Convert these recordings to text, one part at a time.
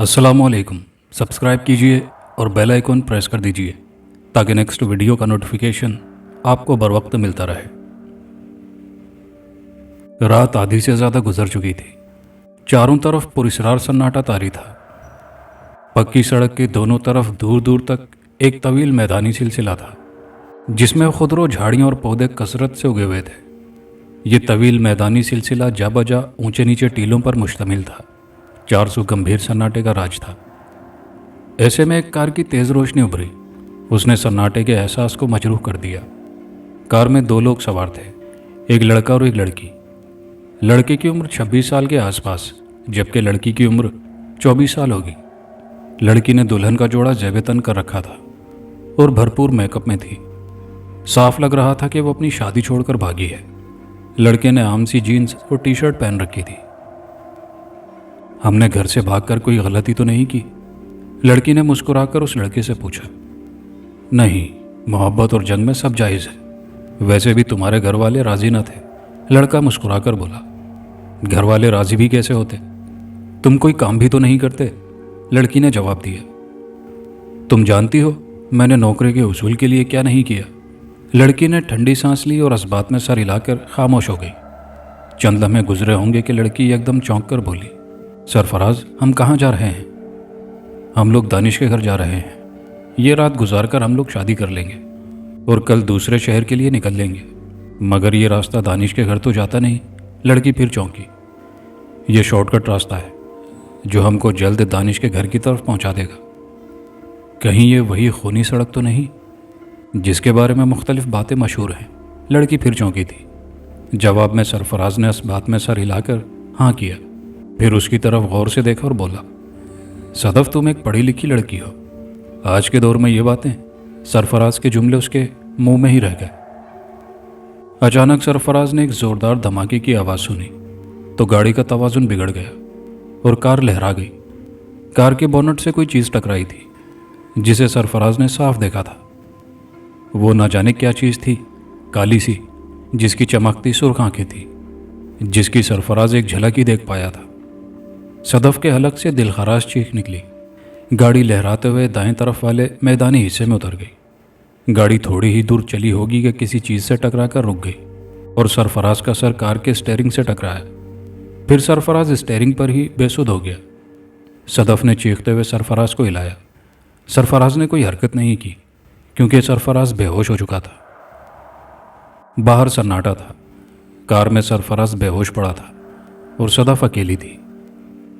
अस्सलामुअलैकुम। सब्सक्राइब कीजिए और बेल आइकन प्रेस कर दीजिए ताकि नेक्स्ट वीडियो का नोटिफिकेशन आपको बर वक्त मिलता रहे। रात आधी से ज़्यादा गुजर चुकी थी। चारों तरफ पुरस्रार सन्नाटा तारी था। पक्की सड़क के दोनों तरफ दूर दूर तक एक तवील मैदानी सिलसिला था जिसमें खुदरो झाड़ियाँ और पौधे कसरत से उगे हुए थे। ये तवील मैदानी सिलसिला जा बजा ऊंचे नीचे टीलों पर मुश्तमिल था। 400 गंभीर सन्नाटे का राज था। ऐसे में एक कार की तेज रोशनी उभरी। उसने सन्नाटे के एहसास को मजरूह कर दिया। कार में 2 लोग सवार थे, एक लड़का और एक लड़की। लड़के की उम्र 26 साल के आसपास, जबकि लड़की की उम्र 24 साल होगी। लड़की ने दुल्हन का जोड़ा ज़ेब-ए-तन कर रखा था और भरपूर मेकअप में थी। साफ लग रहा था कि वो अपनी शादी छोड़कर भागी है। लड़के ने आम सी जीन्स और टी शर्ट पहन रखी थी। हमने घर से भागकर कोई गलती तो नहीं की? लड़की ने मुस्कुराकर उस लड़के से पूछा। नहीं, मोहब्बत और जंग में सब जायज़ है। वैसे भी तुम्हारे घर वाले राजी न थे। लड़का मुस्कुराकर बोला। घर वाले राजी भी कैसे होते? तुम कोई काम भी तो नहीं करते? लड़की ने जवाब दिया। तुम जानती हो मैंने नौकरी के उसूल के लिए क्या नहीं किया? लड़की ने ठंडी सांस ली और इस्बात में सर हिलाकर खामोश हो गई। चंद लम्हे गुजरे होंगे कि लड़की एकदम चौंक कर बोली, सरफराज, हम कहाँ जा रहे हैं? हम लोग दानिश के घर जा रहे हैं। ये रात गुजार कर हम लोग शादी कर लेंगे और कल दूसरे शहर के लिए निकल लेंगे। मगर ये रास्ता दानिश के घर तो जाता नहीं। लड़की फिर चौंकी। ये शॉर्टकट रास्ता है जो हमको जल्द दानिश के घर की तरफ पहुंचा देगा। कहीं ये वही खूनी सड़क तो नहीं जिसके बारे में मुख्तलिफ बातें मशहूर हैं? लड़की फिर चौंकी थी। जवाब में सरफराज ने इस बात में सर हिलाकर हाँ किया। फिर उसकी तरफ गौर से देखा और बोला, सदफ, तुम एक पढ़ी लिखी लड़की हो। आज के दौर में ये बातें? सरफराज के जुमले उसके मुंह में ही रह गए। अचानक सरफराज ने एक जोरदार धमाके की आवाज़ सुनी तो गाड़ी का तवाजुन बिगड़ गया और कार लहरा गई। कार के बोनट से कोई चीज़ टकराई थी जिसे सरफराज ने साफ देखा था। वो न जाने क्या चीज़ थी, काली सी, जिसकी चमकती सुर्ख आंखें थी, जिसकी सरफराज एक झलक ही देख पाया था। सदफ के हलक से दिलखराश चीख निकली। गाड़ी लहराते हुए दाएं तरफ वाले मैदानी हिस्से में उतर गई। गाड़ी थोड़ी ही दूर चली होगी कि किसी चीज़ से टकराकर रुक गई और सरफराज का सर कार के स्टीयरिंग से टकराया। फिर सरफराज स्टीयरिंग पर ही बेसुध हो गया। सदफ ने चीखते हुए सरफराज को हिलाया। सरफराज ने कोई हरकत नहीं की क्योंकि सरफराज बेहोश हो चुका था। बाहर सन्नाटा था। कार में सरफराज बेहोश पड़ा था और सदफ अकेली थी।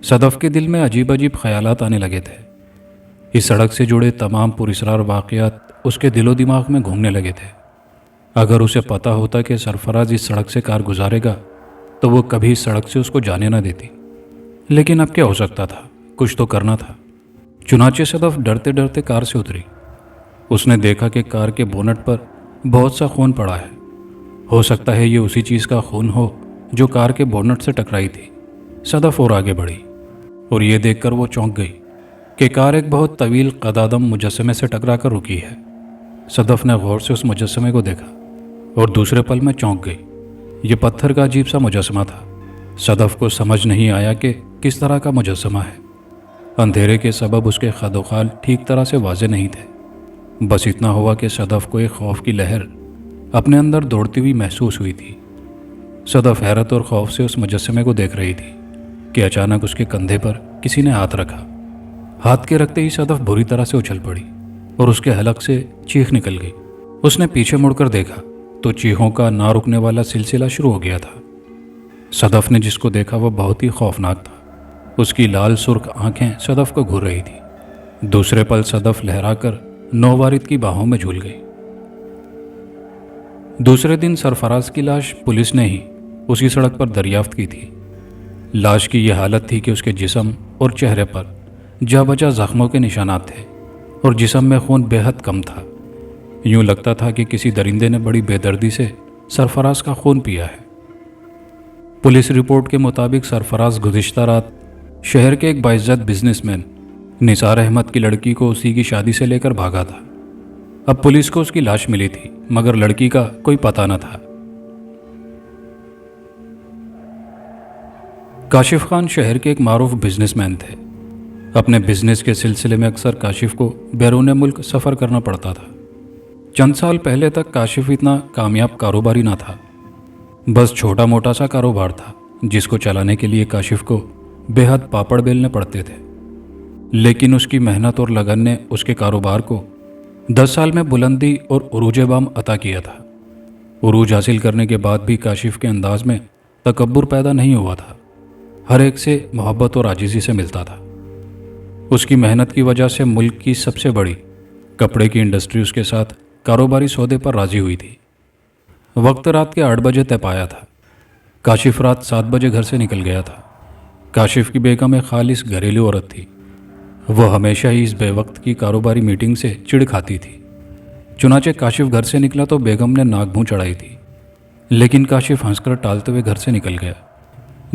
सदफ के दिल में अजीब अजीब ख्यालात आने लगे थे। इस सड़क से जुड़े तमाम पुरस्रार वाक़यात उसके दिलो दिमाग में घूमने लगे थे। अगर उसे पता होता कि सरफराज इस सड़क से कार गुजारेगा तो वो कभी इस सड़क से उसको जाने ना देती। लेकिन अब क्या हो सकता था? कुछ तो करना था। चुनाचे सदफ डरते डरते कार से उतरी। उसने देखा कि कार के बोनट पर बहुत सा खून पड़ा है। हो सकता है ये उसी चीज़ का खून हो जो कार के बोनट से टकराई थी। सदफ और आगे बढ़ी और ये देखकर वो चौंक गई कि कार एक बहुत तवील कदादम मुजस्समे से टकरा कर रुकी है। सदफ ने गौर से उस मुजस्समे को देखा और दूसरे पल में चौंक गई। ये पत्थर का अजीब सा मुजस्समा था। सदफ को समझ नहीं आया कि किस तरह का मुजस्समा है। अंधेरे के सबब उसके खदोखाल ठीक तरह से वाज़े नहीं थे। बस इतना हुआ कि सदफ को एक खौफ की लहर अपने अंदर दौड़ती हुई महसूस हुई थी। सदफ हैरत और खौफ से उस मुजस्समे को देख रही थी कि अचानक उसके कंधे पर किसी ने हाथ रखा। हाथ के रखते ही सदफ बुरी तरह से उछल पड़ी और उसके हलक से चीख निकल गई। उसने पीछे मुड़कर देखा तो चीखों का ना रुकने वाला सिलसिला शुरू हो गया था। सदफ ने जिसको देखा वह बहुत ही खौफनाक था। उसकी लाल सुर्ख आंखें सदफ को घूर रही थी। दूसरे पल सदफ लहराकर नौवारिद की बाहों में झूल गई। दूसरे दिन सरफराज की लाश पुलिस ने ही उसी सड़क पर दरियाफ्त की थी। लाश की यह हालत थी कि उसके जिस्म और चेहरे पर जा बजा जख्मों के निशानात थे और जिस्म में खून बेहद कम था। यूं लगता था कि किसी दरिंदे ने बड़ी बेदर्दी से सरफराज का खून पिया है। पुलिस रिपोर्ट के मुताबिक सरफराज गुज़िश्ता रात शहर के एक बाइज्जत बिजनेसमैन निसार अहमद की लड़की को उसी की शादी से लेकर भागा था। अब पुलिस को उसकी लाश मिली थी मगर लड़की का कोई पता न था। काशिफ खान शहर के एक मारूफ बिजनेसमैन थे। अपने बिजनेस के सिलसिले में अक्सर काशिफ को बैरून मुल्क सफ़र करना पड़ता था। चंद साल पहले तक काशिफ इतना कामयाब कारोबारी ना था। बस छोटा मोटा सा कारोबार था जिसको चलाने के लिए काशिफ को बेहद पापड़ बेलने पड़ते थे। लेकिन उसकी मेहनत और लगन ने उसके कारोबार को 10 साल में बुलंदी और उरूज बाम अता किया था। उरूज हासिल करने के बाद भी काशिफ के अंदाज में तकब्बुर पैदा नहीं हुआ था। हर एक से मोहब्बत और आजिज़ी से मिलता था। उसकी मेहनत की वजह से मुल्क की सबसे बड़ी कपड़े की इंडस्ट्री उसके साथ कारोबारी सौदे पर राजी हुई थी। वक्त रात के 8 बजे तय पाया था। काशिफ रात 7 बजे घर से निकल गया था। काशिफ की बेगम एक खालिस घरेलू औरत थी। वह हमेशा ही इस बेवक्त की कारोबारी मीटिंग से चिढ़ खाती थी। चुनाचे काशिफ घर से निकला तो बेगम ने नाक मुंह चढ़ाई थी, लेकिन काशिफ हंसकर टालते हुए घर से निकल गया।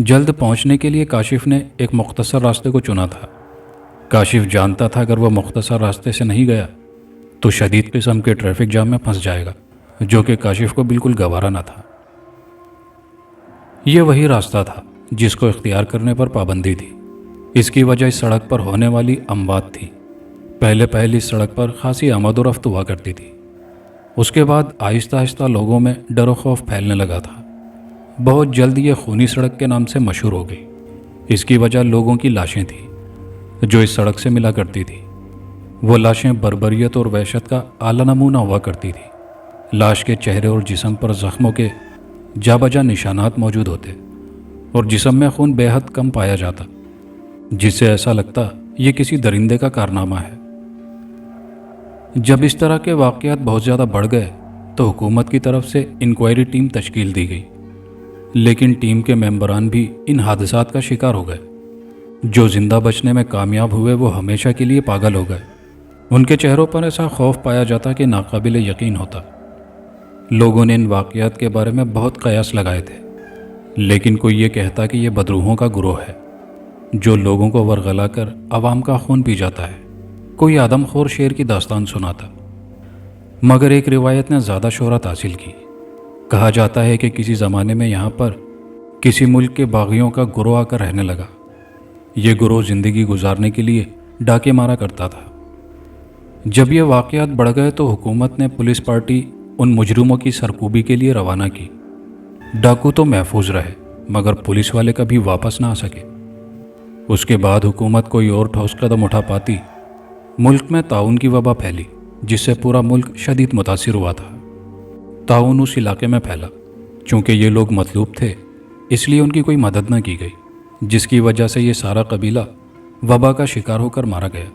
जल्द पहुंचने के लिए काशिफ ने एक मुख्तसर रास्ते को चुना था। काशिफ जानता था अगर वह मुख्तसर रास्ते से नहीं गया तो शदीद किस्म के ट्रैफिक जाम में फंस जाएगा, जो कि काशिफ को बिल्कुल गवारा न था। यह वही रास्ता था जिसको इख्तियार करने पर पाबंदी थी। इसकी वजह इस सड़क पर होने वाली अमवात थी। पहले पहले इस सड़क पर खासी आमद और रफ्त हुआ करती थी। उसके बाद आहिस्ता आहिस्ता लोगों में डर व खौफ फैलने लगा था। बहुत जल्द ये खूनी सड़क के नाम से मशहूर हो गई। इसकी वजह लोगों की लाशें थी जो इस सड़क से मिला करती थी। वो लाशें बर्बरियत और वहशत का आला नमूना हुआ करती थी। लाश के चेहरे और जिस्म पर जख्मों के जाबजा निशानात मौजूद होते और जिस्म में खून बेहद कम पाया जाता, जिससे ऐसा लगता ये किसी दरिंदे का कारनामा है। जब इस तरह के वाक़यात बहुत ज़्यादा बढ़ गए तो हुकूमत की तरफ से इंक्वायरी टीम तश्कील दी गई, लेकिन टीम के मेंबरान भी इन हादसात का शिकार हो गए। जो जिंदा बचने में कामयाब हुए वो हमेशा के लिए पागल हो गए। उनके चेहरों पर ऐसा खौफ पाया जाता कि नाकाबिले यकीन होता। लोगों ने इन वाक़यात के बारे में बहुत कयास लगाए थे, लेकिन कोई ये कहता कि ये बदरूहों का गुरोह है जो लोगों को वरगला कर आवाम का खून पी जाता है। कोई आदमखोर शेर की दास्तान सुनाता। मगर एक रिवायत ने ज़्यादा शोहरत हासिल की। कहा जाता है कि किसी ज़माने में यहाँ पर किसी मुल्क के बागियों का गुरोह आकर रहने लगा। ये गुरोह ज़िंदगी गुजारने के लिए डाके मारा करता था। जब ये वाक़यात बढ़ गए तो हुकूमत ने पुलिस पार्टी उन मुजरिमों की सरकूबी के लिए रवाना की। डाकू तो महफूज रहे मगर पुलिस वाले कभी वापस ना आ सके। उसके बाद हुकूमत कोई और ठोस कदम उठा पाती, मुल्क में ताउन की वबा फैली जिससे पूरा मुल्क शदीद मुतासिर हुआ था। ताउन उस इलाके में फैला। चूँकि ये लोग मतलूब थे इसलिए उनकी कोई मदद न की गई, जिसकी वजह से ये सारा कबीला वबा का शिकार होकर मारा गया।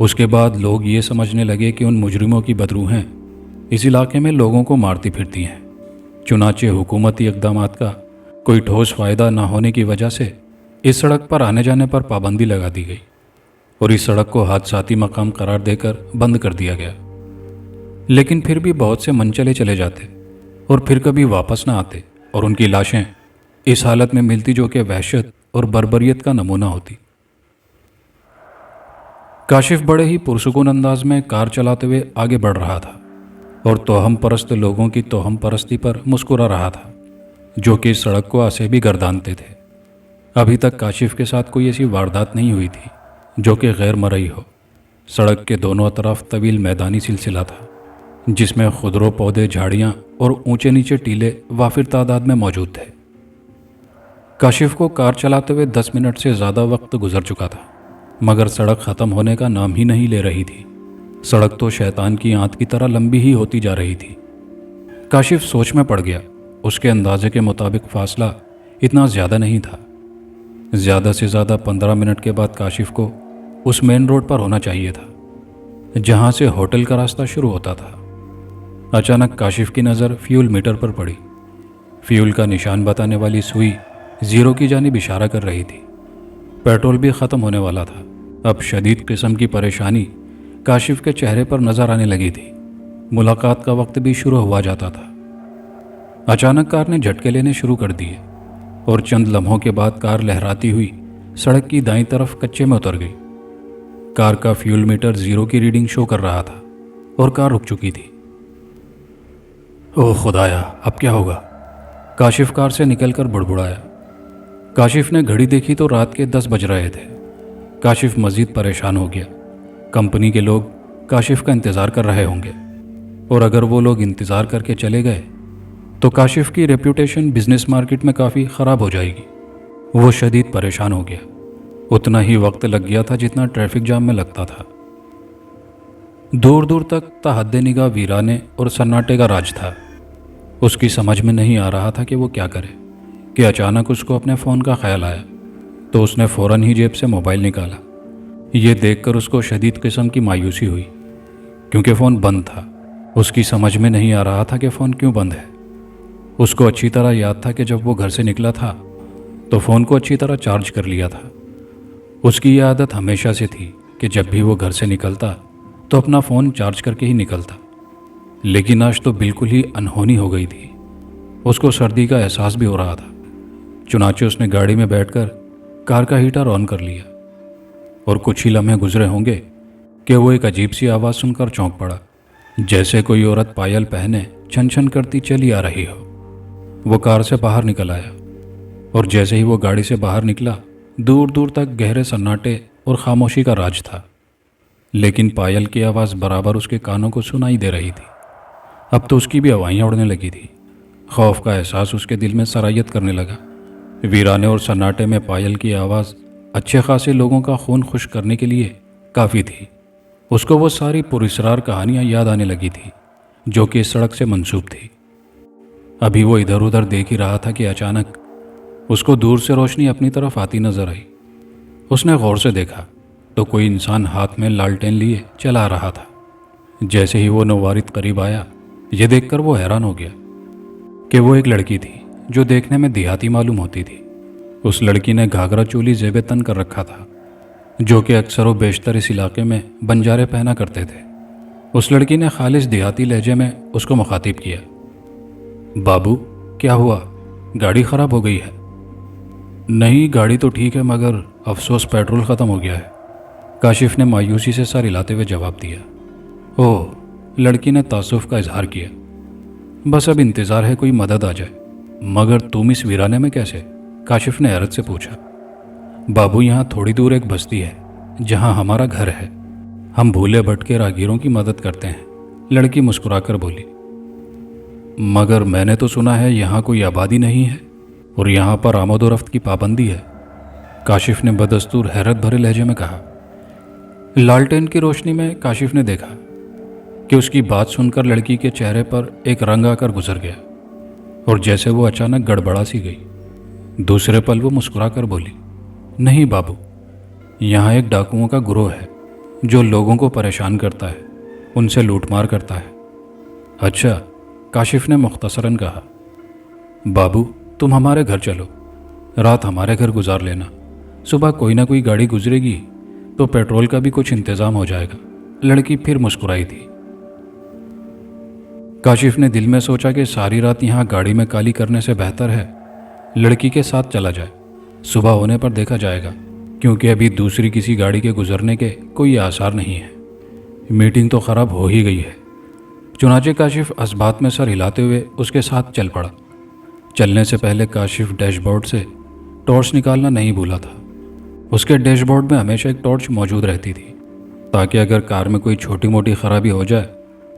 उसके बाद लोग ये समझने लगे कि उन मुजरिमों की बदरूहें इस इलाके में लोगों को मारती फिरती हैं। चुनाचे हुकूमती इक़दामात का कोई ठोस फ़ायदा न होने की वजह से इस सड़क पर आने जाने पर पाबंदी लगा दी गई और इस सड़क को हादसाती मकाम करार देकर बंद कर दिया गया। लेकिन फिर भी बहुत से मनचले चले जाते और फिर कभी वापस ना आते और उनकी लाशें इस हालत में मिलती जो कि वहशत और बर्बरियत का नमूना होती। काशिफ बड़े ही पुरसुकून अंदाज में कार चलाते हुए आगे बढ़ रहा था और तोहम परस्त लोगों की तोहम परस्ती पर मुस्कुरा रहा था जो कि इस सड़क को आसे भी गर्दानते थे। अभी तक काशिफ के साथ कोई ऐसी वारदात नहीं हुई थी जो कि गैर मरई हो। सड़क के दोनों तरफ तवील मैदानी सिलसिला था जिसमें खुदरो पौधे, झाड़ियाँ और ऊंचे नीचे टीले वाफिर तादाद में मौजूद थे। काशिफ को कार चलाते हुए 10 मिनट से ज़्यादा वक्त गुजर चुका था मगर सड़क ख़त्म होने का नाम ही नहीं ले रही थी। सड़क तो शैतान की आंत की तरह लंबी ही होती जा रही थी। काशिफ सोच में पड़ गया। उसके अंदाजे के मुताबिक फासला इतना ज़्यादा नहीं था। ज़्यादा से ज़्यादा 15 मिनट के बाद काशिफ को उस मेन रोड पर होना चाहिए था जहाँ से होटल का रास्ता शुरू होता था। अचानक काशिफ की नज़र फ्यूल मीटर पर पड़ी। फ्यूल का निशान बताने वाली सुई ज़ीरो की जानिब इशारा कर रही थी। पेट्रोल भी ख़त्म होने वाला था। अब शदीद किस्म की परेशानी काशिफ के चेहरे पर नज़र आने लगी थी। मुलाकात का वक्त भी शुरू हुआ जाता था। अचानक कार ने झटके लेने शुरू कर दिए और चंद लम्हों के बाद कार लहराती हुई सड़क की दाईं तरफ कच्चे में उतर गई। कार का फ्यूल मीटर ज़ीरो की रीडिंग शो कर रहा था और कार रुक चुकी थी। ओह खुदाया, अब क्या होगा? काशिफ कार से निकलकर बुड़बुड़ाया। काशिफ ने घड़ी देखी तो रात के 10 बज रहे थे। काशिफ मज़ीद परेशान हो गया। कंपनी के लोग काशिफ का इंतज़ार कर रहे होंगे, और अगर वो लोग इंतज़ार करके चले गए तो काशिफ की रेप्यूटेशन बिजनेस मार्केट में काफ़ी ख़राब हो जाएगी। वो शदीद परेशान हो गया। उतना ही वक्त लग गया था जितना ट्रैफिक जाम में लगता था। दूर दूर तक तहद्दे निगाह वीराने और सन्नाटे का राज था। उसकी समझ में नहीं आ रहा था कि वो क्या करे कि अचानक उसको अपने फ़ोन का ख्याल आया, तो उसने फ़ौरन ही जेब से मोबाइल निकाला। ये देखकर उसको शदीद किस्म की मायूसी हुई, क्योंकि फ़ोन बंद था। उसकी समझ में नहीं आ रहा था कि फ़ोन क्यों बंद है। उसको अच्छी तरह याद था कि जब वो घर से निकला था तो फ़ोन को अच्छी तरह चार्ज कर लिया था। उसकी यह आदत हमेशा से थी कि जब भी वो घर से निकलता तो अपना फ़ोन चार्ज करके ही निकलता, लेकिन आज तो बिल्कुल ही अनहोनी हो गई थी। उसको सर्दी का एहसास भी हो रहा था। चुनाचे उसने गाड़ी में बैठकर कार का हीटर ऑन कर लिया, और कुछ ही लम्हे गुजरे होंगे कि वो एक अजीब सी आवाज़ सुनकर चौंक पड़ा, जैसे कोई औरत पायल पहने छन छन करती चली आ रही हो। वो कार से बाहर निकल आया, और जैसे ही वो गाड़ी से बाहर निकला, दूर दूर तक गहरे सन्नाटे और खामोशी का राज था। लेकिन पायल की आवाज़ बराबर उसके कानों को सुनाई दे रही थी। अब तो उसकी भी हवाइयाँ उड़ने लगी थी। खौफ का एहसास उसके दिल में सरायत करने लगा। वीराने और सन्नाटे में पायल की आवाज़ अच्छे खासे लोगों का खून खुश करने के लिए काफ़ी थी। उसको वो सारी पुरस्रार कहानियाँ याद आने लगी थी जो कि इस सड़क से मंसूब थी। अभी वो इधर उधर देख ही रहा था कि अचानक उसको दूर से रोशनी अपनी तरफ आती नजर आई। उसने गौर से देखा तो कोई इंसान हाथ में लालटेन लिए चला रहा था। जैसे ही वो नवारित करीब आया, ये देखकर वो हैरान हो गया कि वो एक लड़की थी जो देखने में देहाती मालूम होती थी। उस लड़की ने घाघरा चोली ज़ेबे तन कर रखा था, जो कि अक्सर व बेशतर इस इलाके में बंजारे पहना करते थे। उस लड़की ने खालिश देहाती लहजे में उसको मुखातिब किया, बाबू क्या हुआ, गाड़ी ख़राब हो गई है? नहीं, गाड़ी तो ठीक है, मगर अफसोस पेट्रोल ख़त्म हो गया है, काशिफ ने मायूसी से सर हिलाते हुए जवाब दिया। ओह, लड़की ने तासुफ का इजहार किया। बस अब इंतज़ार है कोई मदद आ जाए। मगर तुम इस वीराने में कैसे? काशिफ ने हैरत से पूछा। बाबू, यहाँ थोड़ी दूर एक बस्ती है जहाँ हमारा घर है। हम भूले भटके राहगीरों की मदद करते हैं, लड़की मुस्कुराकर बोली। मगर मैंने तो सुना है यहाँ कोई आबादी नहीं है और यहाँ पर आमद-ओ-रफ्त की पाबंदी है, काशिफ ने बदस्तूर हैरत भरे लहजे में कहा। लालटेन की रोशनी में काशिफ ने देखा कि उसकी बात सुनकर लड़की के चेहरे पर एक रंग आकर गुजर गया, और जैसे वो अचानक गड़बड़ा सी गई। दूसरे पल वो मुस्कुराकर बोली, नहीं बाबू, यहाँ एक डाकुओं का गिरोह है जो लोगों को परेशान करता है, उनसे लूटमार करता है। अच्छा, काशिफ ने मुख्तसरन कहा। बाबू, तुम हमारे घर चलो, रात हमारे घर गुजार लेना, सुबह कोई ना कोई गाड़ी गुजरेगी तो पेट्रोल का भी कुछ इंतज़ाम हो जाएगा। लड़की फिर मुस्कुराई थी। काशिफ ने दिल में सोचा कि सारी रात यहाँ गाड़ी में काली करने से बेहतर है लड़की के साथ चला जाए, सुबह होने पर देखा जाएगा, क्योंकि अभी दूसरी किसी गाड़ी के गुजरने के कोई आसार नहीं है। मीटिंग तो ख़राब हो ही गई है। चुनाचे काशिफ असबात में सर हिलाते हुए उसके साथ चल पड़ा। चलने से पहले काशिफ डैशबोर्ड से टॉर्च निकालना नहीं भूला था। उसके डैशबोर्ड में हमेशा एक टॉर्च मौजूद रहती थी, ताकि अगर कार में कोई छोटी मोटी खराबी हो जाए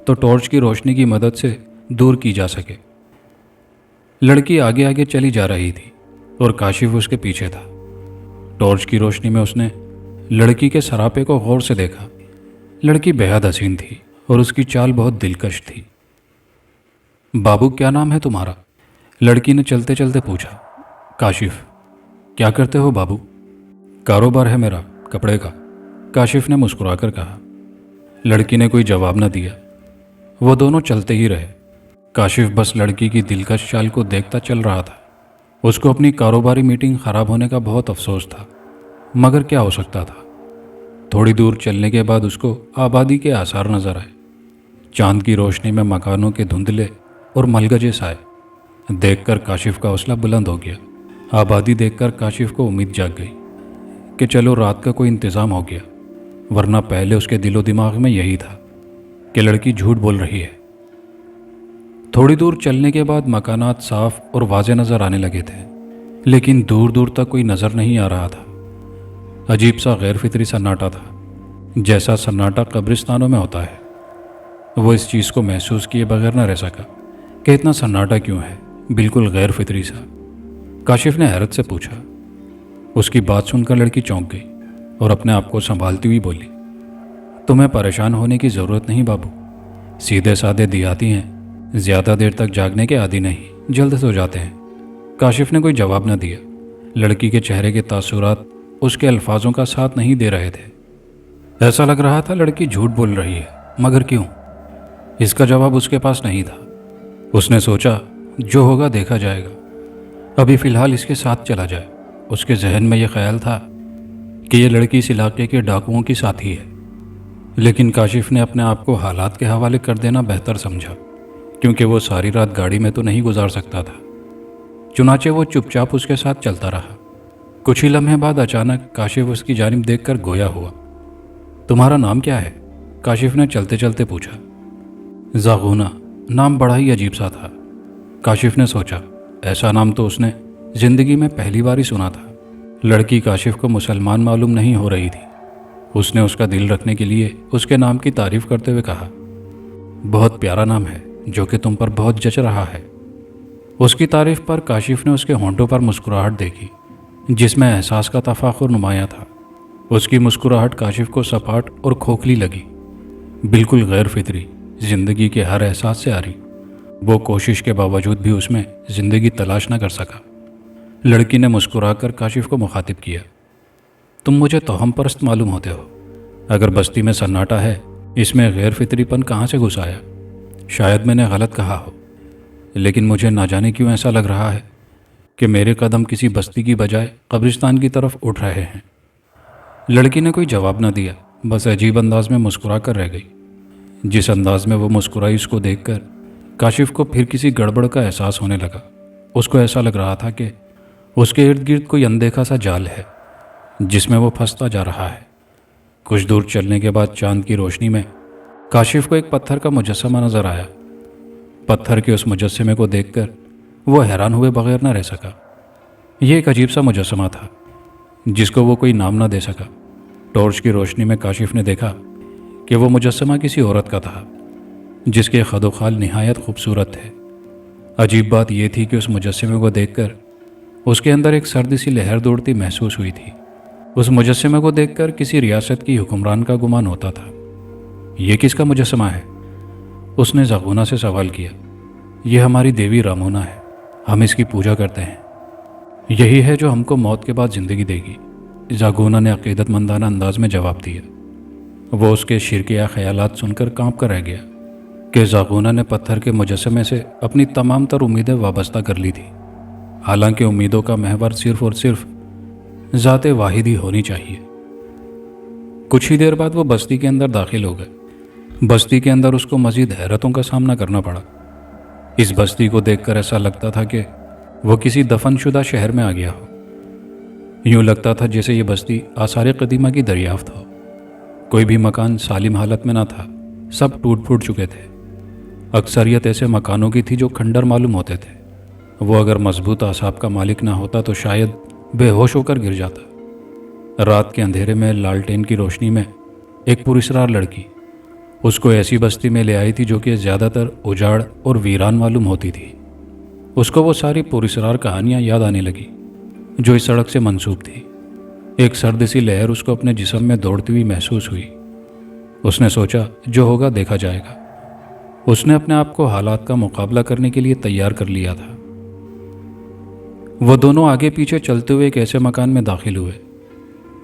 तो टॉर्च की रोशनी की मदद से दूर की जा सके। लड़की आगे आगे चली जा रही थी और काशिफ उसके पीछे था। टॉर्च की रोशनी में उसने लड़की के सरापे को गौर से देखा। लड़की बेहद हसीन थी और उसकी चाल बहुत दिलकश थी। बाबू, क्या नाम है तुम्हारा? लड़की ने चलते चलते पूछा। काशिफ। क्या करते हो बाबू? कारोबार है मेरा, कपड़े का, काशिफ ने मुस्कुराकर कहा। लड़की ने कोई जवाब न दिया। वो दोनों चलते ही रहे। काशिफ बस लड़की की दिलकश चाल को देखता चल रहा था। उसको अपनी कारोबारी मीटिंग ख़राब होने का बहुत अफसोस था, मगर क्या हो सकता था। थोड़ी दूर चलने के बाद उसको आबादी के आसार नजर आए। चांद की रोशनी में मकानों के धुंधले और मलगजे साए देखकर काशिफ का हौसला बुलंद हो गया। आबादी देखकर काशिफ को उम्मीद जाग गई कि चलो रात का कोई इंतज़ाम हो गया, वरना पहले उसके दिलो दिमाग में यही था कि लड़की झूठ बोल रही है। थोड़ी दूर चलने के बाद मकानात साफ और वाज़े नज़र आने लगे थे, लेकिन दूर दूर तक कोई नज़र नहीं आ रहा था। अजीब सा गैर फितरी सन्नाटा था, जैसा सन्नाटा कब्रिस्तानों में होता है। वो इस चीज़ को महसूस किए बगैर न रह सका कि इतना सन्नाटा क्यों है, बिल्कुल गैर फितरी सा। काशिफ ने हैरत से पूछा। उसकी बात सुनकर लड़की चौंक गई और अपने आप को संभालती हुई बोली, तुम्हें परेशान होने की ज़रूरत नहीं बाबू, सीधे साधे देहाती हैं, ज़्यादा देर तक जागने के आदी नहीं, जल्द सो जाते हैं। काशिफ ने कोई जवाब न दिया। लड़की के चेहरे के तासुरात उसके अल्फाजों का साथ नहीं दे रहे थे। ऐसा लग रहा था लड़की झूठ बोल रही है, मगर क्यों? इसका जवाब उसके पास नहीं था। उसने सोचा, जो होगा देखा जाएगा, अभी फ़िलहाल इसके साथ चला जाए। उसके जहन में यह ख्याल था कि यह लड़की इस इलाके के डाकुओं की साथी है, लेकिन काशिफ ने अपने आप को हालात के हवाले कर देना बेहतर समझा, क्योंकि वो सारी रात गाड़ी में तो नहीं गुजार सकता था। चुनाचे वो चुपचाप उसके साथ चलता रहा। कुछ ही लम्हे बाद अचानक काशिफ उसकी जानिब देखकर गोया हुआ। तुम्हारा नाम क्या है? काशिफ ने चलते चलते पूछा। जागूना। नाम बड़ा ही अजीब सा था। काशिफ ने सोचा, ऐसा नाम तो उसने जिंदगी में पहली बार ही सुना था। लड़की काशिफ को मुसलमान मालूम नहीं हो रही थी। उसने उसका दिल रखने के लिए उसके नाम की तारीफ करते हुए कहा, बहुत प्यारा नाम है, जो कि तुम पर बहुत जच रहा है। उसकी तारीफ पर काशिफ ने उसके होंठों पर मुस्कुराहट देखी, जिसमें एहसास का तफाखुर नुमाया था। उसकी मुस्कुराहट काशिफ को सपाट और खोखली लगी, बिल्कुल गैर फितरी, जिंदगी के हर एहसास से आ रही। वो कोशिश के बावजूद भी उसमें जिंदगी तलाश न कर सका। लड़की ने मुस्कुराकर काशिफ को मुखातिब किया, तुम मुझे तोहम परस्त मालूम होते हो। अगर बस्ती में सन्नाटा है, इसमें गैर फितरीपन कहाँ से घुस आया? शायद मैंने गलत कहा हो, लेकिन मुझे ना जाने क्यों ऐसा लग रहा है कि मेरे कदम किसी बस्ती की बजाय कब्रिस्तान की तरफ उठ रहे हैं। लड़की ने कोई जवाब न दिया, बस अजीब अंदाज में मुस्कुरा कर रह गई। जिस अंदाज में वो मुस्कुराई, उसको देखकर काशिफ को फिर किसी गड़बड़ का एहसास होने लगा। उसको ऐसा लग रहा था कि उसके इर्द गिर्द कोई अनदेखा सा जाल है, जिसमें वो फंसता जा रहा है। कुछ दूर चलने के बाद चांद की रोशनी में काशिफ को एक पत्थर का मुजस्समा नजर आया। पत्थर के उस मुजस्समे को देखकर वो हैरान हुए बगैर न रह सका। ये एक अजीब सा मुजस्समा था, जिसको वो कोई नाम ना दे सका। टॉर्च की रोशनी में काशिफ ने देखा कि वो मुजस्समा किसी औरत का था, जिसके खदोखाल निहायत खूबसूरत थे। अजीब बात यह थी कि उस मुजस्समे को देखकर उसके अंदर एक सर्दी सी लहर दौड़ती महसूस हुई थी। उस मुजस्समे को देखकर किसी रियासत की हुक्मरान का गुमान होता था। ये किसका मुजस्समा है? उसने जागूना से सवाल किया। यह हमारी देवी रामोना है, हम इसकी पूजा करते हैं। यही है जो हमको मौत के बाद ज़िंदगी देगी, जागूना ने अकीदतमंदाना अंदाज में जवाब दिया। वो उसके शिरकिया ख्यालात सुनकर कांप कर रह गया कि जागूना ने पत्थर के मुजस्समे से अपनी तमाम तर उम्मीदें वाबस्ता कर ली थी। हालांकि उम्मीदों का महवर सिर्फ और सिर्फ ज़ाते वाहिद ही होनी चाहिए। कुछ ही देर बाद वो बस्ती के अंदर दाखिल हो गए। बस्ती के अंदर उसको मज़ीद हैरतों का सामना करना पड़ा। इस बस्ती को देखकर ऐसा लगता था कि वो किसी दफनशुदा शहर में आ गया हो। यूँ लगता था जैसे ये बस्ती आसार कदीमा की दरियाफ्त हो। कोई भी मकान सालिम हालत में ना था, सब टूट फूट चुके थे। अक्सरियत ऐसे मकानों की थी जो खंडर मालूम होते थे। वो अगर मजबूत आसाब का मालिक ना होता तो शायद बेहोश होकर गिर जाता। रात के अंधेरे में लालटेन की रोशनी में एक पुरस्रार लड़की उसको ऐसी बस्ती में ले आई थी जो कि ज़्यादातर उजाड़ और वीरान मालूम होती थी। उसको वो सारी पुरस्रार कहानियाँ याद आने लगी जो इस सड़क से मंसूब थी। एक सर्द सी लहर उसको अपने जिस्म में दौड़ती हुई महसूस हुई। उसने सोचा, जो होगा देखा जाएगा। उसने अपने आप को हालात का मुकाबला करने के लिए तैयार कर लिया था। वो दोनों आगे पीछे चलते हुए एक ऐसे मकान में दाखिल हुए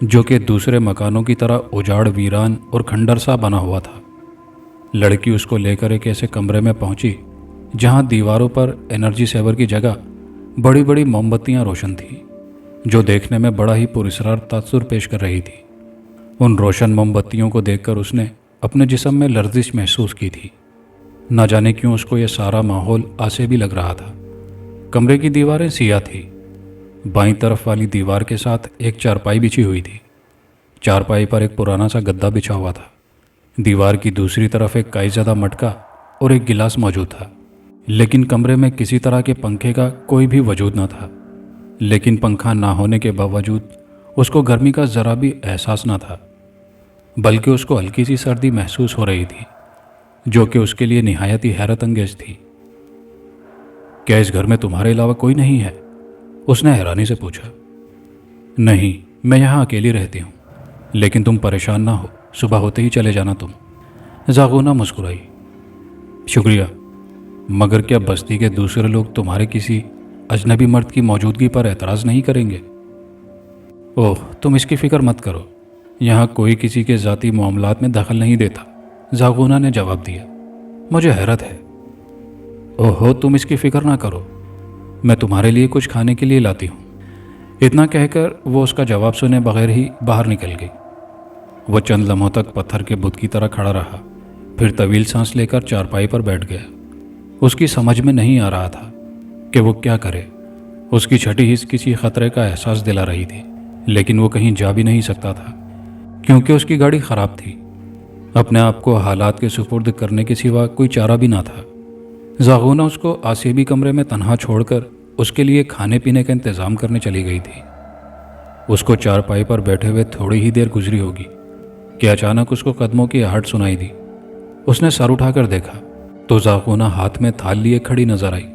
जो कि दूसरे मकानों की तरह उजाड़, वीरान और खंडर सा बना हुआ था। लड़की उसको लेकर एक ऐसे कमरे में पहुंची जहां दीवारों पर एनर्जी सेवर की जगह बड़ी बड़ी मोमबत्तियां रोशन थी, जो देखने में बड़ा ही पुरस्रार तासुर पेश कर रही थी। उन रोशन मोमबत्तियों को देखकर उसने अपने जिस्म में लर्जिश महसूस की थी। न जाने क्यों उसको यह सारा माहौल आसे भी लग रहा था। कमरे की दीवारें सियाह थी। बाईं तरफ वाली दीवार के साथ एक चारपाई बिछी हुई थी। चारपाई पर एक पुराना सा गद्दा बिछा हुआ था। दीवार की दूसरी तरफ एक काईज़दा मटका और एक गिलास मौजूद था, लेकिन कमरे में किसी तरह के पंखे का कोई भी वजूद न था। लेकिन पंखा ना होने के बावजूद اس کو گرمی کا ذرا بھی احساس نہ تھا، بلکہ اس کو ہلکی سی سردی محسوس ہو رہی تھی جو کہ اس کے لیے نہایت ہی حیرت انگیز تھی۔ کیا اس گھر میں تمہارے علاوہ کوئی نہیں ہے؟ اس نے حیرانی سے پوچھا۔ نہیں، میں یہاں اکیلی رہتی ہوں، لیکن تم پریشان نہ ہو، صبح ہوتے ہی چلے جانا تم۔ زاغونہ مسکرائی۔ شکریہ، مگر کیا بستی کے دوسرے لوگ تمہارے کسی اجنبی مرد کی موجودگی پر اعتراض نہیں کریں گے؟ اوہ، تم اس کی فکر مت کرو، یہاں کوئی کسی کے ذاتی معاملات میں دخل نہیں دیتا، زاغونہ نے جواب دیا۔ مجھے حیرت ہے۔ اوہو، تم اس کی فکر نہ کرو، میں تمہارے لیے کچھ کھانے کے لیے لاتی ہوں۔ اتنا کہہ کر وہ اس کا جواب سنے بغیر ہی باہر نکل گئی۔ وہ چند لمحوں تک پتھر کے بت کی طرح کھڑا رہا، پھر طویل سانس لے کر چارپائی پر بیٹھ گیا۔ اس کی سمجھ میں نہیں آ رہا تھا کہ وہ کیا کرے۔ اس کی چھٹی حس کسی خطرے کا احساس دلا رہی تھی، لیکن وہ کہیں جا بھی نہیں سکتا تھا کیونکہ اس کی گاڑی خراب تھی۔ اپنے آپ کو حالات کے سپرد کرنے کے سوا کوئی چارہ بھی نہ تھا۔ زاغونہ اس کو آسیبی کمرے میں تنہا چھوڑ کر اس کے لیے کھانے پینے کا انتظام کرنے چلی گئی تھی۔ اس کو چارپائی پر بیٹھے ہوئے تھوڑی ہی دیر گزری ہوگی کہ اچانک اس کو قدموں کی آہٹ سنائی دی۔ اس نے سر اٹھا کر دیکھا تو زاغونہ ہاتھ میں تھال لیے کھڑی نظر آئی۔